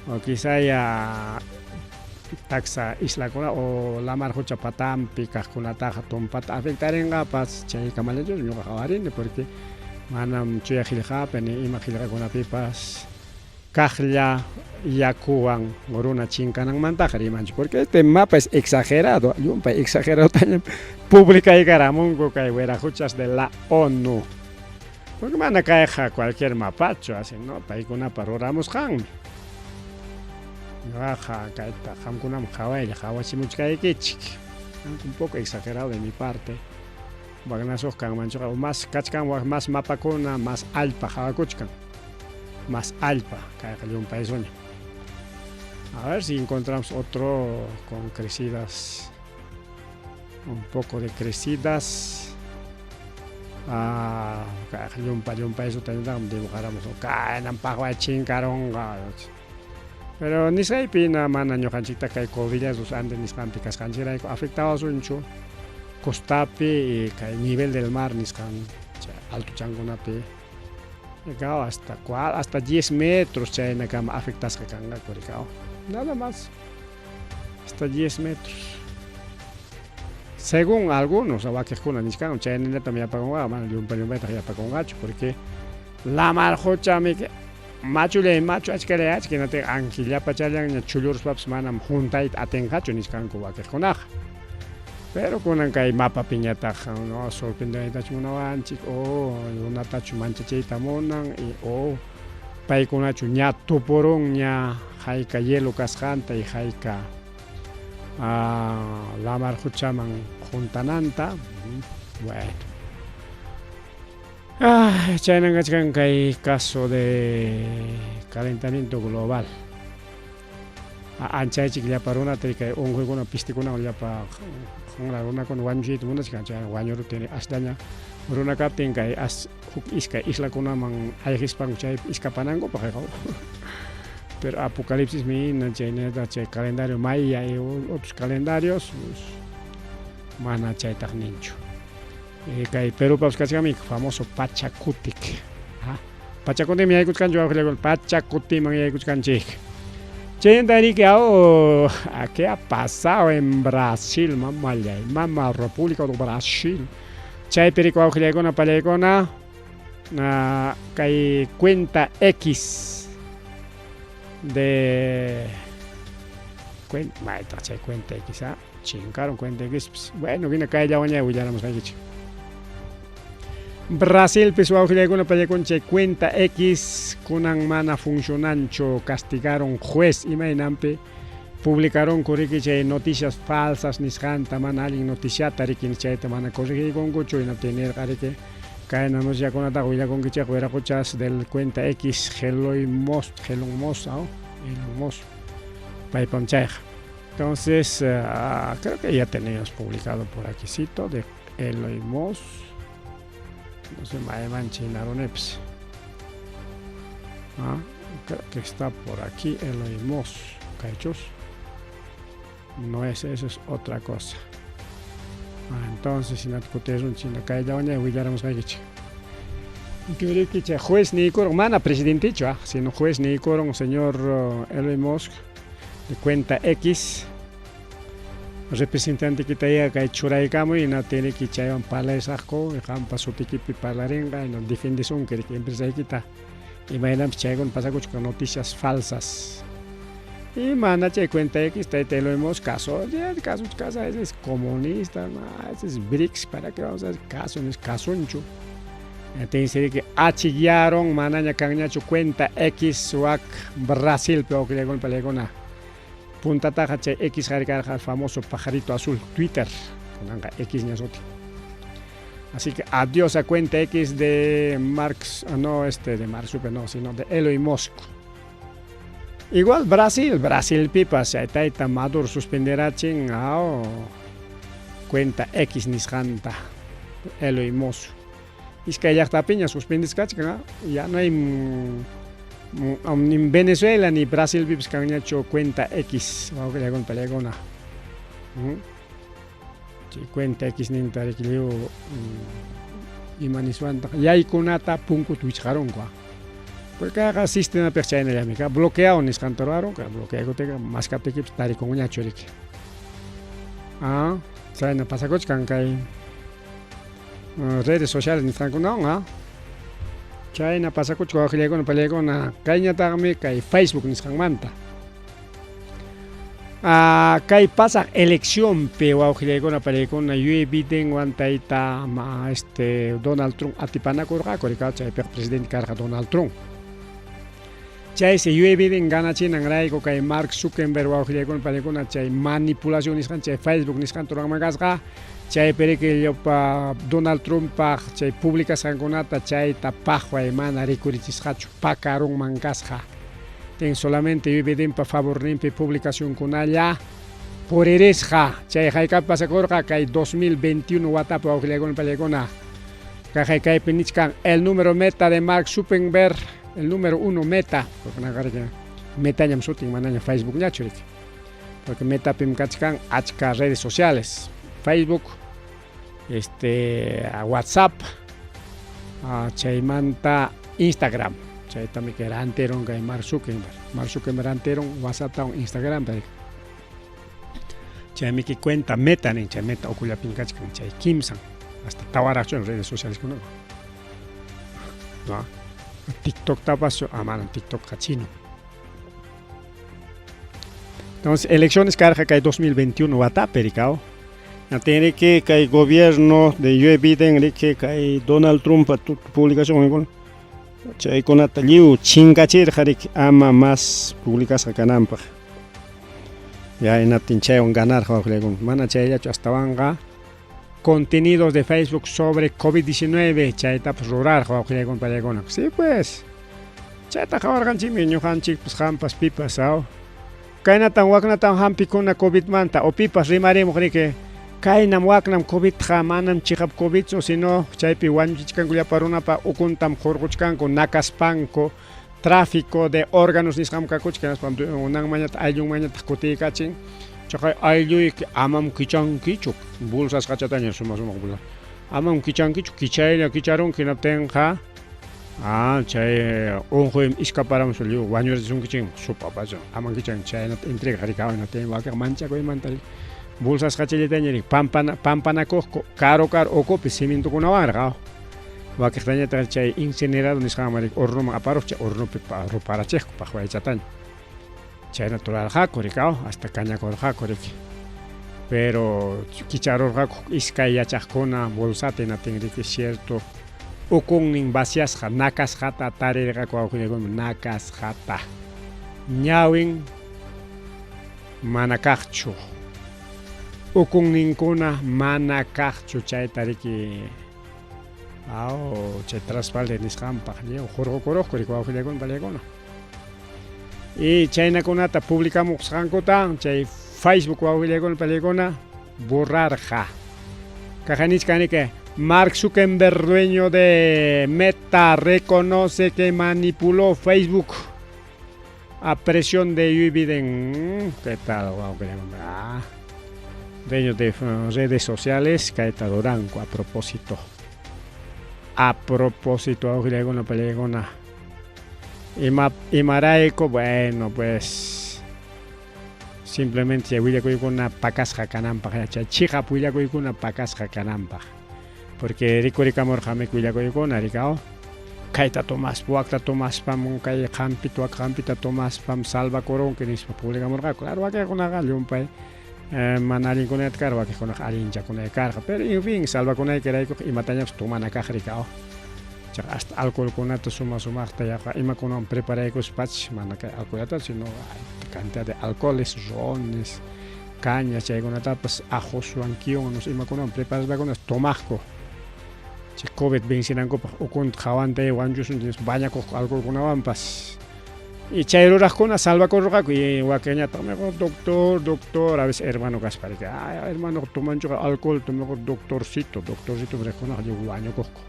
o quizá ya taxa islakuna o lamarqucha patampi kaqkunataqa tumpata afectarinqapas chay kamallachu ñuqa qawarini porque manam chuyaqillqapi ni ima qillqakunapipas kaqlla yakuwan runa chinkananmantaqa rimanchik, porque este mapa es exagerado, llumpay exagerado también publicaykaramunku kay wiraquchas de la ONU, porque mana kayqa cualquier mapachu así, no, paykunapa ruramusqanmi. Ñuqaqa kayta qamkunaman qhawaylla qhawachimuchkaykichik, un poco exagerado de mi parte. Waqnasuq kanmanchikqa más kachkanwan más mapakuna más allpa qhawakuchkan, más allpa kayqa llumpaysuña. A ver si encontramos otro con crecidas, un poco de crecidas. Llumpa eso también dibujáramos pero ni se pina mana ñoqanchikta kay COVID los Andes nisqanpi kasqanchirayku afectados unchu costapi y kay nivel del mar nisqan alto chankunapi llegado hasta 10 metros chayna kama afectasqa kanqa kurikao, nada más hasta 10 metros. Según algunos, awaquejuna niscan, chaynina también apagonga, man, yumpayta yapagongacho, porque la marjocha me que macho le macho achkaleach que no te anquilla pachalan chulurs paps manam juntait atengacho niscan kuwaquejuna. Pero kunan kay mapa piñata, no sorprendente chunawanchik o una tachu manchachita monan y o paikunachu ña tuporong ña haika hielo kasqanta y haika la marjuchaman juntananta. Bueno, chaynangachkan kay caso de calentamiento global anchaychik llapa runata kay unquykuna pistikuna llapa runakuna wañuchiyta munachkan chay wañuru tiene ashtaña runa kaptin kay huk iskay islakunaman ayqispan chay iskapanankupak pero apocalipsis mina chay calendario maya y otros calendarios mana chaytaq ninchu. Kay Perú kachkami famoso Pachakutik. Pachakutik mi yaykuchkanchu awqillakuna Pachakutiman yaykuchkanchik. Chayntari que ¿qué ha pasado en Brasil, mamá República de Brasil? Chay perico awqillakuna pallaykuna kay cuenta X de cuenta X, chingaron cuenta X. Bueno, viene acá ya waña willaramos aquí. Brasil pesó awqillakuna pallakuncha cuenta X kunan mana funcionancho, castigaron juez imaynampi publicaron kuriki chay noticias falsas nisqanta mana allin noticiata rikin chayta mana corrigiykunkuchu hina tener qariki kay anunciakunata willakunkichik wiraquchas del cuenta X Elon Musk paypam chayqa. Entonces creo que ya tenemos publicado por aquícito de Elon Musk. No se me manchinaron eps. Creo que está por aquí Elon Musk, cachos. No es eso, es otra cosa. Entonces si no te un chino cae ya oña willaramos aquí. Que juez ni corong mana presidente sino juez ni corong señor Elon Musk de cuenta X. Representante que te que churaikamo y no tiene que chayan pala esako y hampa su tikipi palarenga y no defiende son que empresa quita y mañana chayan pasa con noticias falsas y manda che cuenta X te lo hemos caso ya el caso ese es comunista ese es BRICS para que vamos a hacer caso no es casuncho te dice que achillaron mananya kanyacho cuenta X suak Brasil pero que llegó el palegona punta taja X el famoso pajarito azul Twitter con X ñasoti. Así que adiós a cuenta X de Marx, no de Mark Zuckerberg, sino de Elon Musk. Igual Brasil pipa se taita Maduro suspenderá cuenta X nisqanta Elon Musk. Es que ya está piña suspendes ya no hay ni Venezuela ni Brasil vips que han hecho cuenta X o que le hagan pelegona cuenta X ni tarequileo y manisuanta ya hay kunata punku tuicharon porque haga sistema perchaina ya mica bloqueado ni cantoraron que bloqueo te más que te tari con una chorique saben pasa coch kan kai redes sociales ni franco no Chayna pasakuchku wawqillaykuna pallaykuna kayñataqmi kay Facebook nisqanmanta. Kay pasaq elecciónpi wawqillaykuna pallaykuna Biden tayta Donald Trump atipanakurqaku rikaw chaypiqa presidente karqa Donald Trump. Chaysi Biden ganachinanrayku kay Mark Zuckerberg wawqillaykuna pallaykuna chay manipulación nisqan chay Facebook nisqan turanman kasqa chaypirikillapa Donald Trumpaq chay publikasqankunata chayta paqway mana rikurichisqachu pakarunman kasqa. Ten solamente Bidenpa favorninpi publicacionkunalla puririsqa chay haykapi pasakurqa kay 2021 watapi wawqillaykuna pallaykuna kay kaypi nichkan el número meta de Mark Zuckerberg, el número 1 meta, porque metañam sutin manaña Facebook ñachurik, porque meta pim kachkan achka redes sociales, Facebook, WhatsApp, chaymanta Instagram, chay también que era anteron kay Mark Zuckerberg anteron WhatsApp taon Instagram, chay mi que cuenta meta nin chay meta okulla pim kachkan chay kimsan, hasta tawaracho en redes sociales con no. TikTok tapaso, amaran TikTok chino. Entonces, elecciones carga que hay 2021 wata pericao. Ya tiene que hay gobierno de Joe Biden que hay Donald Trump tu publicación con chay con ataliu chingachir harik ama más publicas canampa. Ya en atinche un ganar con mana chay ya hasta vanga contenidos de Facebook sobre COVID-19, chayta pues rural, con payagono. Sí, pues. Chayta jawargan chimiño hanchik pues hampas pipas sao. Kaina tan wakna hampi kuna COVID manta o pipas rimaremo que kaina waknam COVID jamanam chihap COVID so sino chaypi wanchichkan kuya paruna pa ukuntam jorguchkan con nakaspanko tráfico de órganos niskam kakuchkan pam unang mañata ayung mañata kutikachin. Chakay ayuy amam kichan kichuk bulsas kachataña suma bula amam kichan kichuk kichayna kicharon kinatenja chay onjoem iskaparam suliu wañur sun kichin supa paso amam kichan chayna entrega harikaw na ten waka mancha koy mantari bulsas kachaytaña pampana kokko caro okopi cimiento kunawarga waka taña chay incinerado nisqamarik horno aparoch horno para cheko pa chataña chay natural hakurikao hasta cañacor hakurik pero kicharo hakuk iskay yachakuna bolsate na tengriki cierto ukun nin vacias nakas hata tarega ko nakas hata ñawin manakakchu ukun ninkuna manakakchu chay tariki chay traspalde nisqampa leo jorgo kuriko awqillaykuna pallaykuna. Y chayna kunata publicamos hankota chay Facebook wawqillaykuna pallaykuna borrarja. Kajanichkani que Mark Zuckerberg, dueño de Meta, reconoce que manipuló Facebook a presión de Joe Biden. ¿Qué tal, wawqillaykuna? Dueño de redes sociales, Caeta Dorango, a propósito, wawqillaykuna pallaykuna. Y maraico, bueno, pues simplemente ya voy a coger una pacasja canampa, ya chica voy a coger una pacasja canampa, porque rico morjame voy a coger una ricao, kaita tomas, buacta tomas pam un calle campita tomas pam salva corón que ni se publica morga, claro que con una un pay manalin con el carga que con alinja con el carga, pero en fin salva con el que era y matañas toman a caja ricao. Hasta alcohol con esto suma ya ima con un preparé con spach mana que alcohol sino cantidad de alcoholes rones cañas ya con etapas ajo suanquión nos ima con un preparas con estomaco che covid benzinan ko o con jawante wanjus baña con alcohol con avampas y chairoras con salva con roca y waqueña tome doctor a veces hermano Gaspar que hermano toman alcohol tome doctorcito frescona yo baño coco.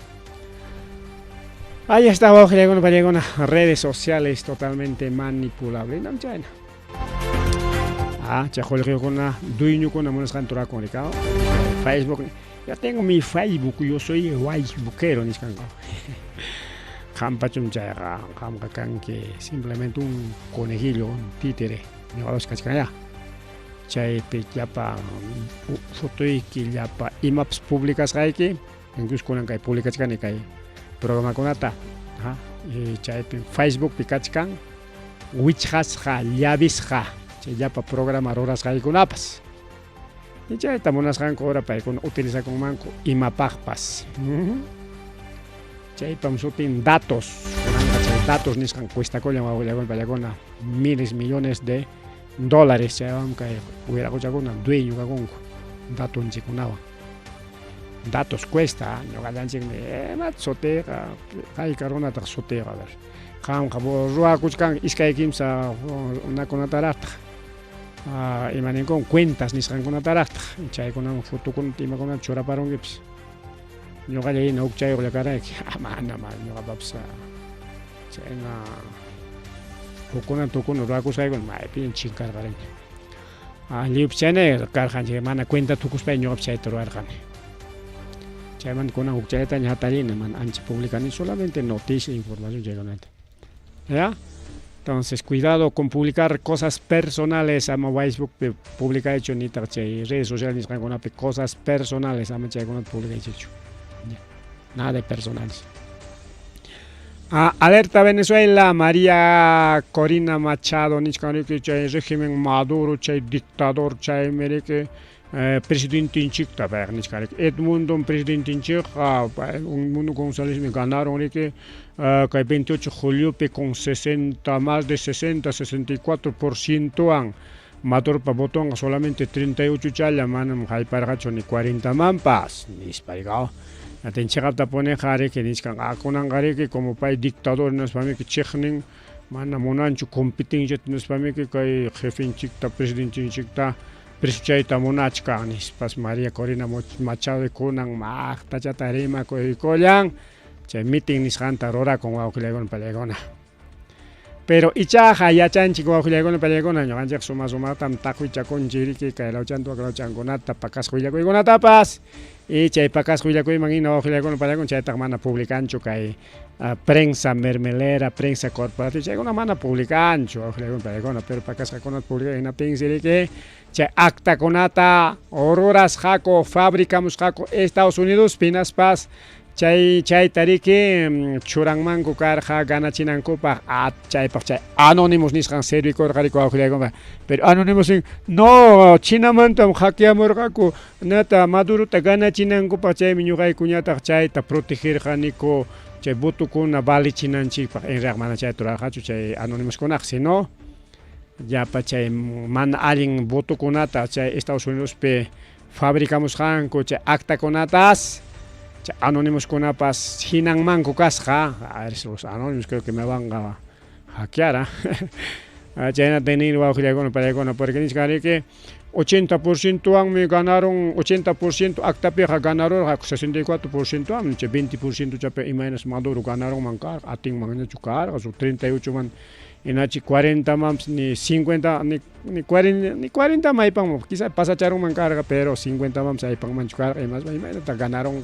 Ahí está abajo, llega una redes sociales totalmente manipulables. No, China. Chajol con una dueño con una monas cantora con el Facebook. Ya tengo mi Facebook, yo soy facebookero, ni escango. Jampachum chaya, jamkakan que simplemente un conejillo, un títere, ni a los cachcaya. Chay pe yapa foto y que yapa imaps públicas hay que, incluso con que públicas can y programa con ata chaypi Facebook pi kachkan wichqasqa llavisqa chay llapa programa rurasqaykunapas y chayta munasqanku ora paykuna utilizakunmanku imapaqpas chaypam sutin datos kunanqa chay datos nisqan cuestakullan wawqillakunapallakuna miles millones de dólares chaywan kay wiraquchakuna dueño kakunku datonchikkunawan datos cuesta ñuqallanchikmi sotega kayqa runataq sotega ver qamqa ruwakuchkan iskay kimsa unakunataraqtaq imaninkum cuentas nisqankunataraqtaq chaykunaman fotokunata imakunata churaparunkipas ñuqalla hina huk chayuqlla karayki mana ñuqapapas chayna hukkuna tukuna ruwakusqaykuna maypin chinkarqarini lliwpi chaynay karqanchik mana cuenta tukuspay ñuqapas chayta ruwarqani chayman kunan huk chayta ñatalina mana ancha publicani solamente noticia información chaykunata ¿ya? Entonces cuidado con publicar cosas personales ama Facebook publica hecho ni chay redes sociales nisqankunapi cosas personales ama chaykunata publica hecho nada de personales. Alerta Venezuela, María Corina Machado nisqanriki chay régimen Maduro chay dictador chay mereke presidentinchikta bayaq nisqanriki Edmundo presidentinchik Edmundo González me ganaron riki kay 28 de julio con más de 64% Maduro pa botón solamente 38 challa manam hayparqachu ni 40 mampas nisparigao atenchaqta pone qari que nisqan akunan que como pay dictador naspami que cheknin mana monanchu competencia naspami que kay jefinchikta presidentinchikta presuchayta monachka nispas María Corina Machado kunan maqtachata rima kollan chay meeting nisqanta rura con wawqillaykuna pallaykuna pero ichaqa yachanchik wawqillaykuna pallaykuna ñuqanchik suma-sumaqtam taquichakunchik kay lawchankunata pakasqa willakuykunatapas y chay pakasqa willakuyman hina wawqillaykuna pallaykuna chaytaq mana publicanchu kay prensa mermelera prensa corporativa chaykuna mana publicanchu wawqillaykuna pallaykuna pero pakasqakunata publica hina pinsiriki chay actakunata rurasqaku fabricamusqaku Estados Unidos pinaspas chay tariki churanmanku karqa ganachinankupaq chaypaq chay anónimos nisqan servikorqariku wawqillaykuna pero anónimos no chinamantam hackeamurqaku nata Madurota ganachinankupaq chaymi ñuqaykuñataq chayta protegerqaniku chay votukuna valichinanchikpaq en realidad mana chay turarqachu chay anónimoskunaq sino yapa chay mana allin votukunata chay Estados Unidospi fabricamusqanku chay actakunatas anónimos kunapas hinanmanku kasqa los anónimos creo que me van a hackear chayna tener wawqillaykuna pallaykuna porque nisqanriki 80% me ganaron 80% actapiqa ganaron 64% am 20% chape imaginas Maduro ganaron mancar atinman nachu cargas o 38 man inachi 40 mams ni 50 ni 40 maypan quizá pasacharon man carga pero 50 mams aypan man carga más imagínate ganaron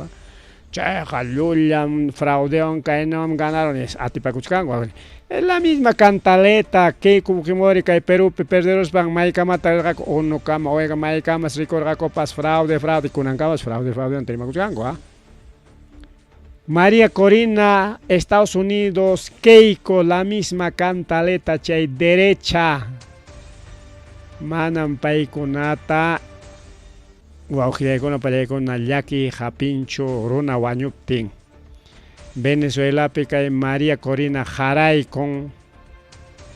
chayqa llullam fraudeon kaynawan ganaron atipakuchkanku es la misma cantaleta que kumukimori kay Perúpi perderos van maykamata rirqaku uno kama oiga maykamas rikurqakupas fraude kunankamas fraude anterimakuchkanku María Corina Estados Unidos Keiko la misma cantaleta chay derecha manan paykunata wawqillaykuna pallaykuna llaki hapinchu runa wañuptin Venezuelapi kay María Corina Jaraykun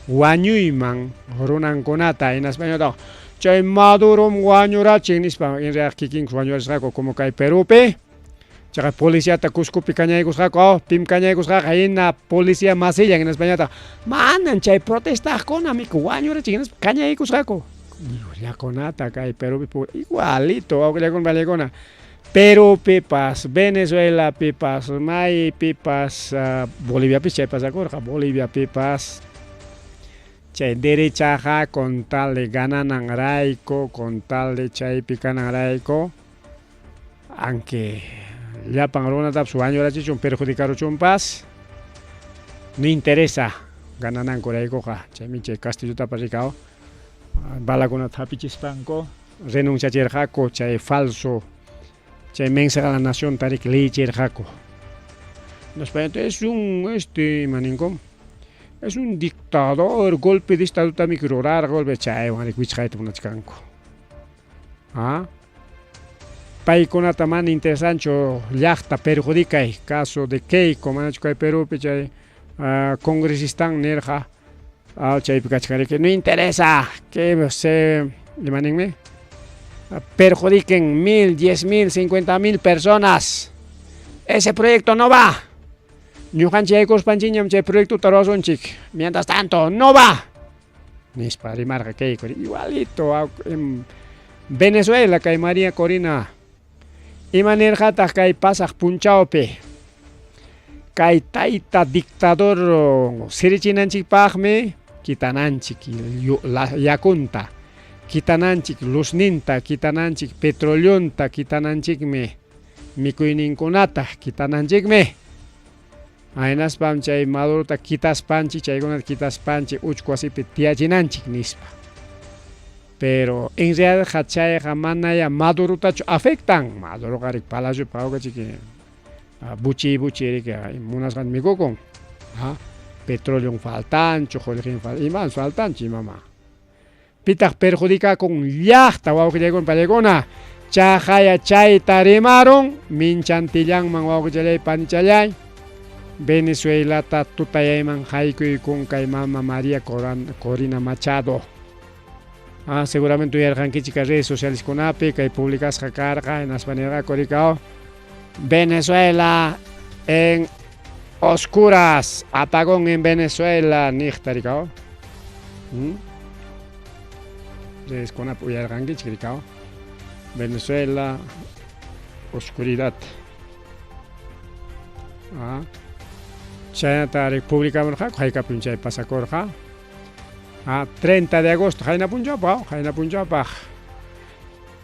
wañuyman runankunata en español chay Maduro wañurachin nispa en realidad kikinkus wañurasqaku como kay Perúpi chayqa policiata Cuscopi kañaykusqaku pim kañaykusqaqa hina policía masillan en español manan chay protestaqkuna miku wañurachin kañaykusqaku llakunata kay Perú igualito wawqillaykuna pallaykuna Perú pipas Venezuela pipas may pipas Bolivia pis chay pasakurqa Bolivia pipas chay derechaqa con tal de ganananrayku con tal de chaypi kananrayku aunque llapan runatapas wañurachichun perjudicaruchunpas no interesa gananankuraykuqa chaymi chay Castillotapas rikao balakunata hapichispanku renunciachirqaku chay falso chay mensaje a la nación tarik leychirqaku Nos parece, es un, maningo, es un dictador, golpe de estado también rorar, golpe chay, van a cuichar una chicanco. ¿Ah? Paikonata man interesancho, llakta perjudica, caso de Keiko, manachko Perú, pechay, congresistán nerja, chay picachare que no interesa, que se, le manenme, perjudiquen 1000, 10.000, 50.000 personas. Ese proyecto no va. Proyecto mientras tanto, no va. Igualito en Venezuela, que hay María Corina. Y manera que hay pasaj punchaope. Que hay taita dictador sirichinanchik pagme, quitananchik, la yacunta. Quitananchik, luzninta, quitananchik, petrolionta, quitananchik me. Mikuininkunata, quitananchik me. Ainas pam chay Maduro ta quitas panchi, chaygunat quitas panchi, uchcuasipi tiachinanchik nispa. Pero en realidad hachay jamanaya Maduro tacho afectan. Maduro garik palacio pauga chique buchi que munas gan migokon. Petróleo faltan, chojolijin faltan, y más faltan chimama. Pitak perjudica con yachta waukilegon palegona. Chajaya chay tarimaron, minchantillan man waukichale panichalay. Venezuela ta tutayayman haykui con kay mama María Corina Machado. Seguramente uyarqan kichika redes sociales kunapi kay publicas jacarga en aspanera coricao. Venezuela en oscuras, apagón en Venezuela nixtaricao. Redes kunapi uyarqan kichika. Venezuela, oscuridad. Chayata República Borja, Jaika Punchay Pasacorja. 30 de agosto, Jaina Punjapa.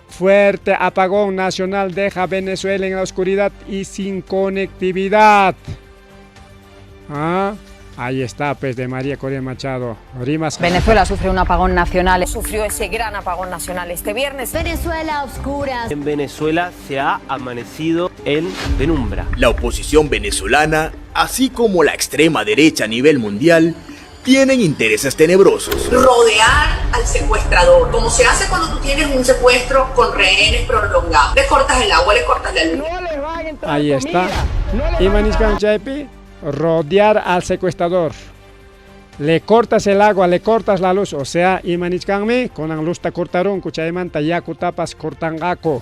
Fuerte apagón nacional deja Venezuela en la oscuridad y sin conectividad. Ahí está, pues, de María Corina Machado. Rimas. Venezuela sufre un apagón nacional. Sufrió ese gran apagón nacional este viernes. Venezuela a oscuras. En Venezuela se ha amanecido en penumbra. La oposición venezolana, así como la extrema derecha a nivel mundial, tienen intereses tenebrosos. Rodear al secuestrador, como se hace cuando tú tienes un secuestro con rehenes prolongados. Le cortas el agua, le cortas la luz. Ahí está. Imaniscan Chaipi. Rodear al secuestrador. Le cortas el agua, le cortas la luz. O sea, imanichkanme, con la luz ta cortaron, kuchayman tayaku tapas cortangako.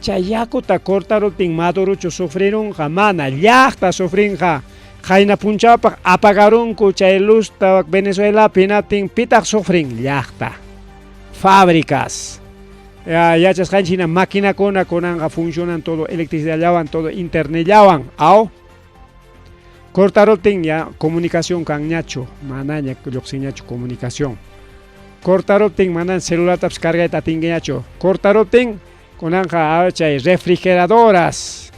Chayaku ta cortaron, ting madurucho sufrieron, jamana, yachta sufrinja. Jaina punchapa, apagaron, kuchay luz ta Venezuela, pinating pitak sufrin, yachta. Fábricas. Ya china máquina con funcionan todo, electricidad llavan, todo, internet llavan. Cortaron ya comunicación con ñacho, manaña ñacho comunicación. Cortaron manan celular taps carga eta ñacho. Cortaron con anja refrigeradoras,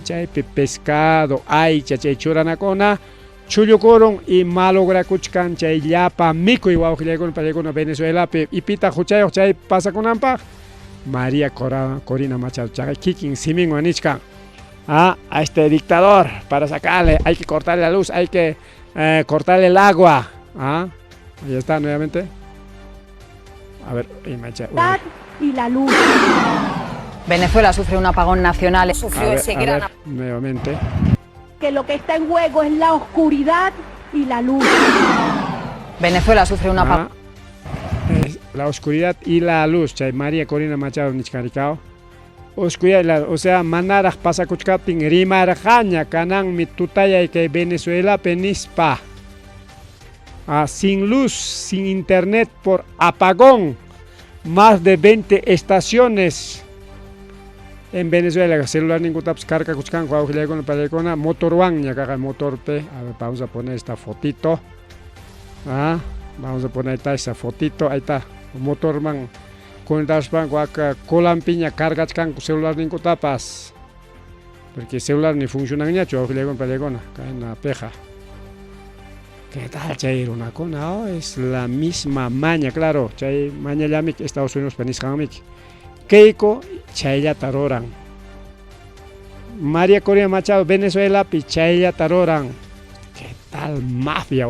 chay pescado, chay churanacona, chullucoron y malogra kuchkan chay llapa mico y guaujilegon para Venezuela y pita juchay chay pasa con ampa. María Corina Machado chay kikin simin anichkan. A este dictador, para sacarle, hay que cortarle la luz, hay que cortarle el agua. Ahí está nuevamente. A ver, y la luz. Venezuela sufre un apagón nacional. Sufrió ese gran apagón. Nuevamente. Que lo que está en juego es la oscuridad y la luz. Venezuela sufre un apagón. La oscuridad y la luz. Chay María Corina Machado Nichcaricao. Oscuridad, o sea, manaras pasa kuchkatin rimarjaña canan mi tutaya y que Venezuela penispa. Sin luz, sin internet por apagón. Más de 20 estaciones en Venezuela. Celular ningún taps carga kuchkan con la motorwan ya caga motor pe. A ver, vamos a poner esta fotito. Vamos a poner esta fotito. Ahí está, motorman. Con el dashpan guaca colampiña cargas con celular ni tapas porque el celular ni funciona ni hecho con pelegona cae en la peja. ¿Qué tal chay una cona? Es la misma maña, claro. Chay maña yamik Estados Unidos peniskamik Keiko chay ya taroran María Corina Machado, Venezuela, Pichaya, Taroran. ¿Qué tal mafia,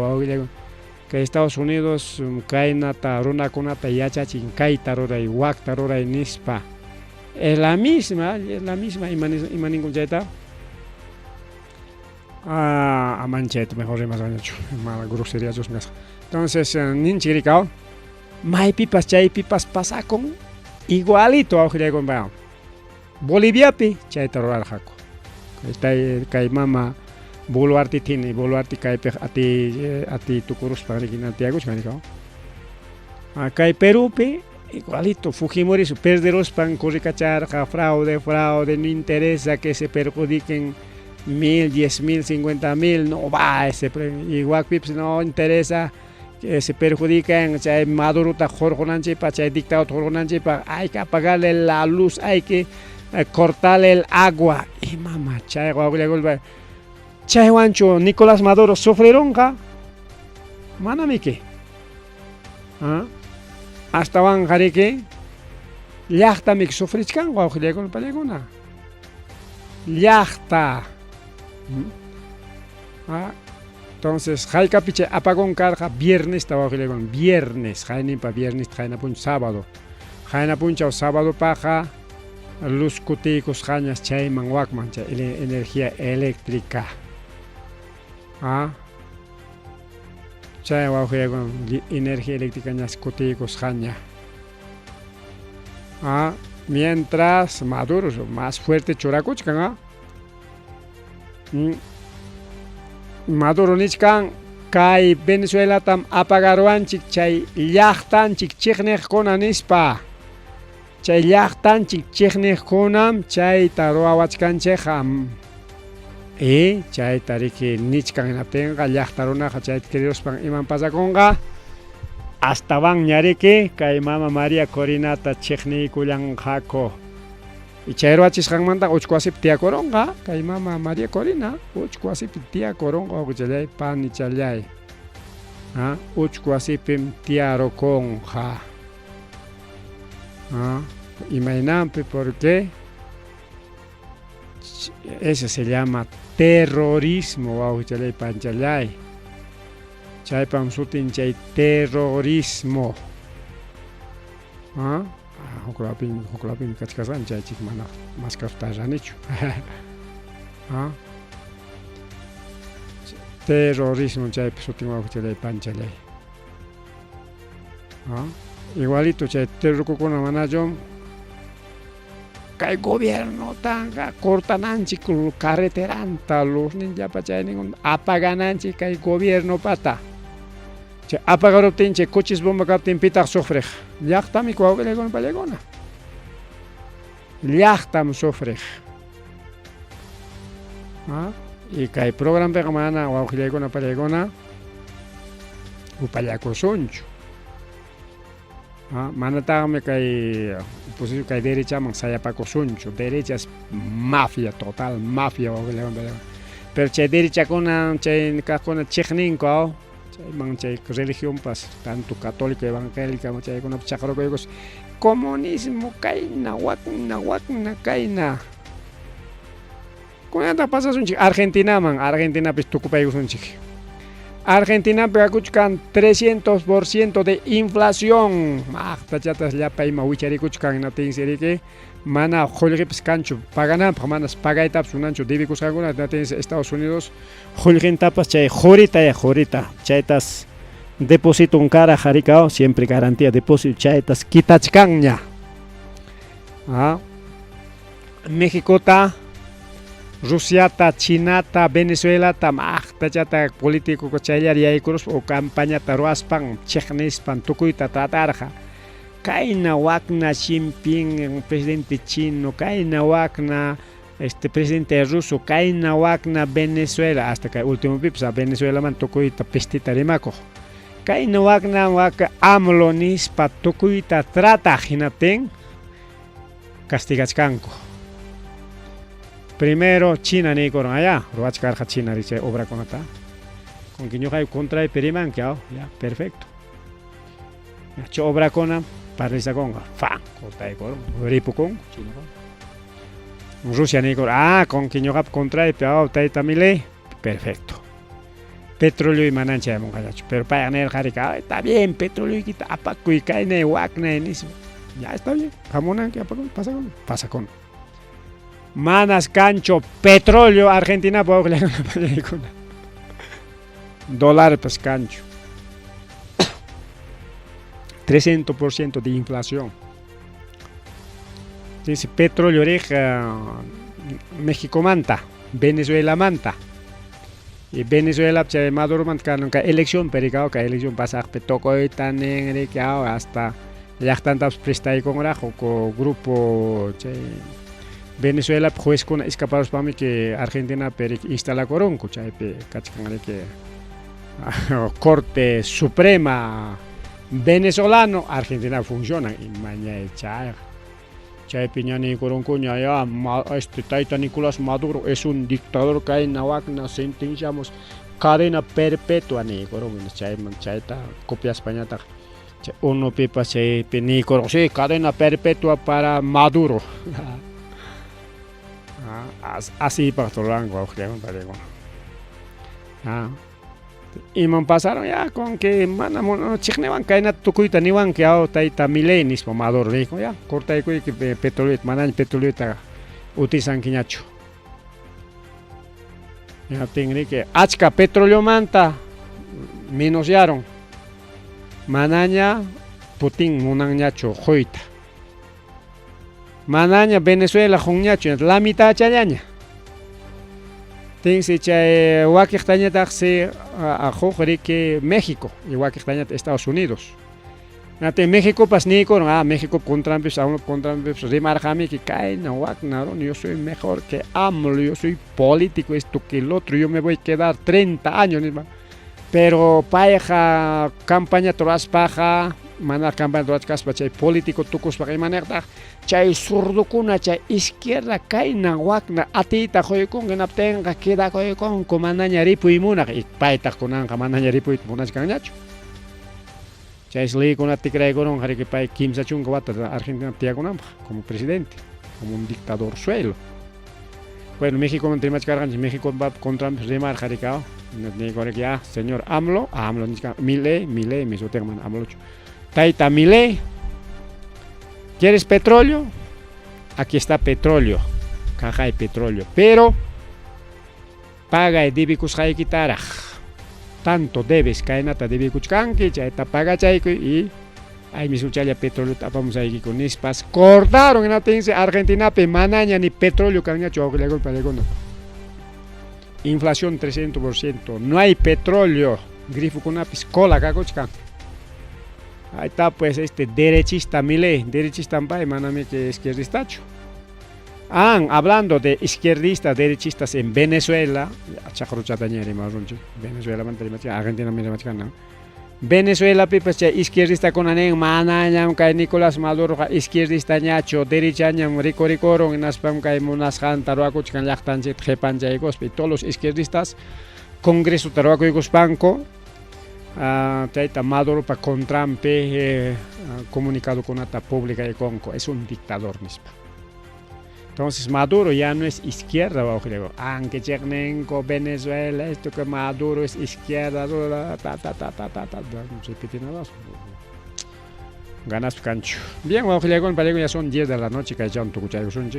que Estados Unidos, Kaina, Taruna, Kunata, Yachachin, Kai, Tarora, y Wak, Tarora, y Nispa. Es la misma, y ningún jeta. A Manchet, mejor más hecho, mala grosería, entonces, Ninchiricao, Mai Pipas, Chay Pipas, pasa con igualito a con Bao. Bolivia, Chay Tarora, Jaco. Está ahí, Mama. Boluarte tiene, Boluarte cae a ti tu curus para que no te hagas, acá hay Perú, igualito, Fujimori, su perderos pan, corricachar, fraude, no interesa que se perjudiquen 1,000, 10,000, 50,000, no va ese igual Pips no interesa que se perjudiquen, chay Maduro está jorgonanchipa, chay dictador jorgonanchipa, hay que apagarle la luz, hay que cortarle el agua, y mamá, chay golpe. Chayhuancho, Nicolás Maduro sufrieron acá. Manamike. Hasta van jarike. Llachta mik sufrichkan, guajile con palegona. Llachta. Entonces, Jaika piche apagón carja viernes, guajile con viernes. Jaina pa viernes, jaina punch sábado. Jaina puncha o sábado paja. Luz cuticos, jañas, chay manguacman, energía eléctrica. Chay guajile con energía eléctrica, ñas cuticos, jaña. Mientras Maduro, más fuerte churacuchkan, Maduro nichkan, kai Venezuela tam apagaruanchik, chay llachtanchik chiknej konan ispa. Chay llachtanchik chiknej konam, chay taruawachkanchejam. Chay tariki nichkan en aptenga, llachtarunaja, chay queridos pan iman pasakonga. Hasta van ñariki, kay mama María Corinata chikni kulan jako. Y chayro achishanmanta uchkuasip tia koronga, kay mama María Corina, uchkuasip tia koronga, uchalay pan ichalay. Uchkuasipim tia rokonja. Imaginampe porque eso se llama terrorismo, uchalay panchalay. Chay pamsutin chay terrorismo. Hoklapin kachkasan chay chik mana maskaftajanichu. Terrorismo chay pamsutin uchalay panchalay. Igualito chay terrorkukuna manachon kay gobierno tanga cortananchik carreteranta luz ninja pachay ningun apagananchik kay gobierno pata. Chay apagaroptin chay coches bomba kaptin pitak sufrej. Llachtam ikuawele con palegona. Llachtam sufrej. Y kay program pegamana wawjile con palegona upayako soncho. Manatame kay posisión kay derecha man saya paco soncho. Derecha es mafia total, mafia wawjile con palegona. Pero chay derecha con chechninko. Man chay religión pas tanto católica evangélica chay con chacharocos comunismo kaina wakna kaina con esta pasa un chico Argentina pues tucupayos un chico Argentina pegacuchcan 300% de inflación tachatas ya paima huicharicuchcan na tinserique mana holgrips cancho pagana manas pagaitap sunancho debicus alguna natens Estados Unidos holgin tapas chay jorita chaytas depósito un cara jaricao siempre garantía depósito chaytas quitachcanña. México ta Rusia ta China ta Venezuela ta tachata político cochayar y cruz o campaña taruaspan chechnispan tukuita tratarja. Kaina wakna Xi Jinping, presidente chino, kaina wakna presidente ruso, kaina wakna Venezuela, hasta que último pipsa Venezuela man tokuita pestita rimaco. Kaina wakna AMLO nispa tokuita trata jinaten castigachcanco. Primero China ni coron allá, roachcarja China dice obra con ata. Con que yo hay contra el periman que ya perfecto. Ya obra con Parisa conga, fa, corta de coro, ripo con, chino con. Rusia Nico, con Quiñogap contra el peao Taitamile, perfecto. Petróleo y manancha de Mongayacho, pero para ganar Jarica, está bien, petróleo y quita apaco y caine, huacne, ya está bien, jamonan que pasa con. Manas, cancho, petróleo, Argentina, puedo leer una película. Dólar, pues cancho. 300% de inflación. Dice petróleo oreja, México manta, Venezuela manta. Y Venezuela, Maduro manta, elección, pero que elección pasa, toco y tan en hasta ya tantas prestas con grupo. Venezuela, pues con escapados para mí que Argentina instala coronco, que Corte Suprema venezolano, Argentina funciona y mañana Chay Piñani Coroncuña, ya, Taita Nicolás Maduro es un dictador que hay en Nahuacna, sentenciamos cadena perpetua ni Coroncuña, Chayta, copia España, uno pipa se ni sí, cadena perpetua para Maduro. Así para todo rango, y me pasaron ya con que manamos chignevan caena tucuita ni van que ahora taita milenis pomador dijo ya corta y que petróleo manan petróleo utilizan quiñacho ya tengo que achka petróleo manta menosyaron manaña Putin munañacho joita manaña Venezuela junñacho la mitad chañaña Tense chay Huaquitaña taxi a que México y Huaquitaña Estados Unidos. Nate México pas ni con México contra Rimarjami que cae no yo soy mejor que AMLO, yo soy político esto que el otro, yo me voy a quedar 30 años. Pero paja campaña todas paja mana campaña todas caspa chay político tucos para manejar chay zurdo kuna chay izquierda kaina wakna atita joy con que tenga queda joy con comanaña ripu y muna y paita con anga manaña ripu y muna canyacho chay sli con atikray con hari que pai Kim Sachung wata Argentina tia con como presidente como un dictador suelo. Bueno, México no tiene más cargas, México va contra Rimar Jaricao, ya señor AMLO Milei me sotengo man AMLO Taita Milei, ¿quieres petróleo? Aquí está petróleo, caja de petróleo, pero paga el debicus hay quitar, tanto debes caenata debicus canque, ya está paga chaico y ahí me suchaya petróleo tapamos ahí con ispas, cortaron en atención Argentina pe manaña ni petróleo caña choco le golpe de gono. Inflación 300%, no hay petróleo, grifo con una piscola cacochca. Ahí está pues derechista Milei, derechista en maname que izquierdistacho. Hablando de izquierdistas, derechistas en Venezuela, Venezuela, Argentina, Venezuela, pipas izquierdista con anen, manañam, que Nicolás Maduro, izquierdista ñacho, derechañam, ricoron, en aspam, que monasjan, taruaco, chican yachtanjet, jepancha, y todos los izquierdistas, Congreso taruaco y gospanco, Taita Maduro para contrampe comunicado con ata pública y conco, es un dictador mismo. Entonces Maduro ya no es izquierda, aunque Chernenko, Venezuela, esto que Maduro es izquierda, no se pide nada. Ganas cancho. Bien, ya son 10 de la noche que ya un tucuchayo son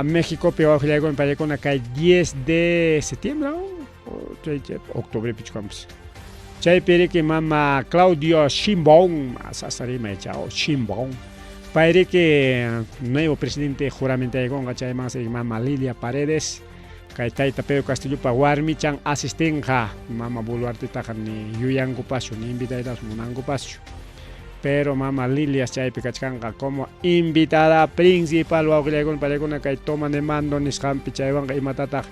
México, pero acá el 10 de septiembre, octubre, pichcamos. Chay pere que mama Claudio Sheinbaum, asasarima chao Sheinbaum. Pere que nuevo presidente juramentario con chay más mama Lilia Paredes, kay Pedro Castillo pa warmichan asistenja, mama Boluarte tajan ni yuyango pasio ni invitadas munango pasio. Pero mama Lilia chay picachanga como invitada principal wa con pare con kay toman de mando ni scampi chay wanga imatata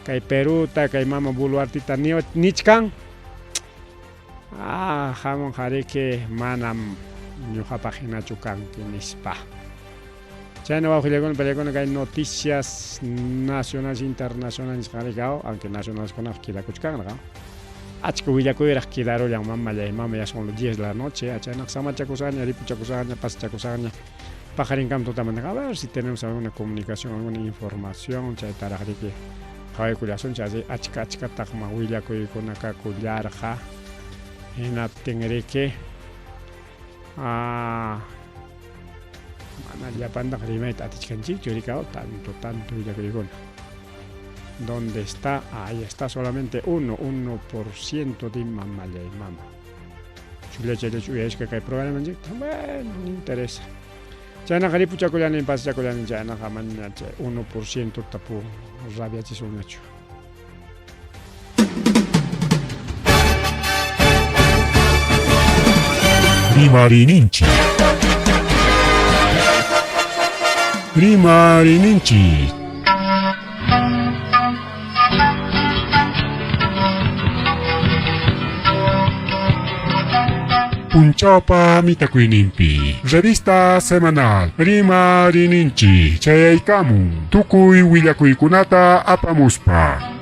kay Peruta kay mama Boluarte ta nichkan. Jamón que manam yuja página chucan que nispa. Ya no va a con que hay noticias nacionales e internacionales aunque nacionales con aquí la cuchcan. Achco Villacuera quedaron ya mamá ya son los 10 de la noche. Achana sama chacusaña, ripu chacusaña, pas chacusaña. pajarin cam totalmente a ver si tenemos alguna comunicación, alguna información, chay tarajriki. Kawai kuliason chay achka takma huila kuy kunaka kuliarja. En tengreke. Mana ya panda rimet atichkanchik churikao tanto huila kuy kun. ¿Dónde está? Ahí está solamente 1% de mamalla y mama. Chuleche que hay programa bueno, no interesa. Chana Jaripucha Colan en Paz Colan Chana Jamana 1% tapu rabia un hecho. Rimarininchi. Rimarininchi. Punchapa Mitakuinimpi. Revista semanal. Rimarininchi. Chayaikamu. Tukui Willakuikunata apamuspa.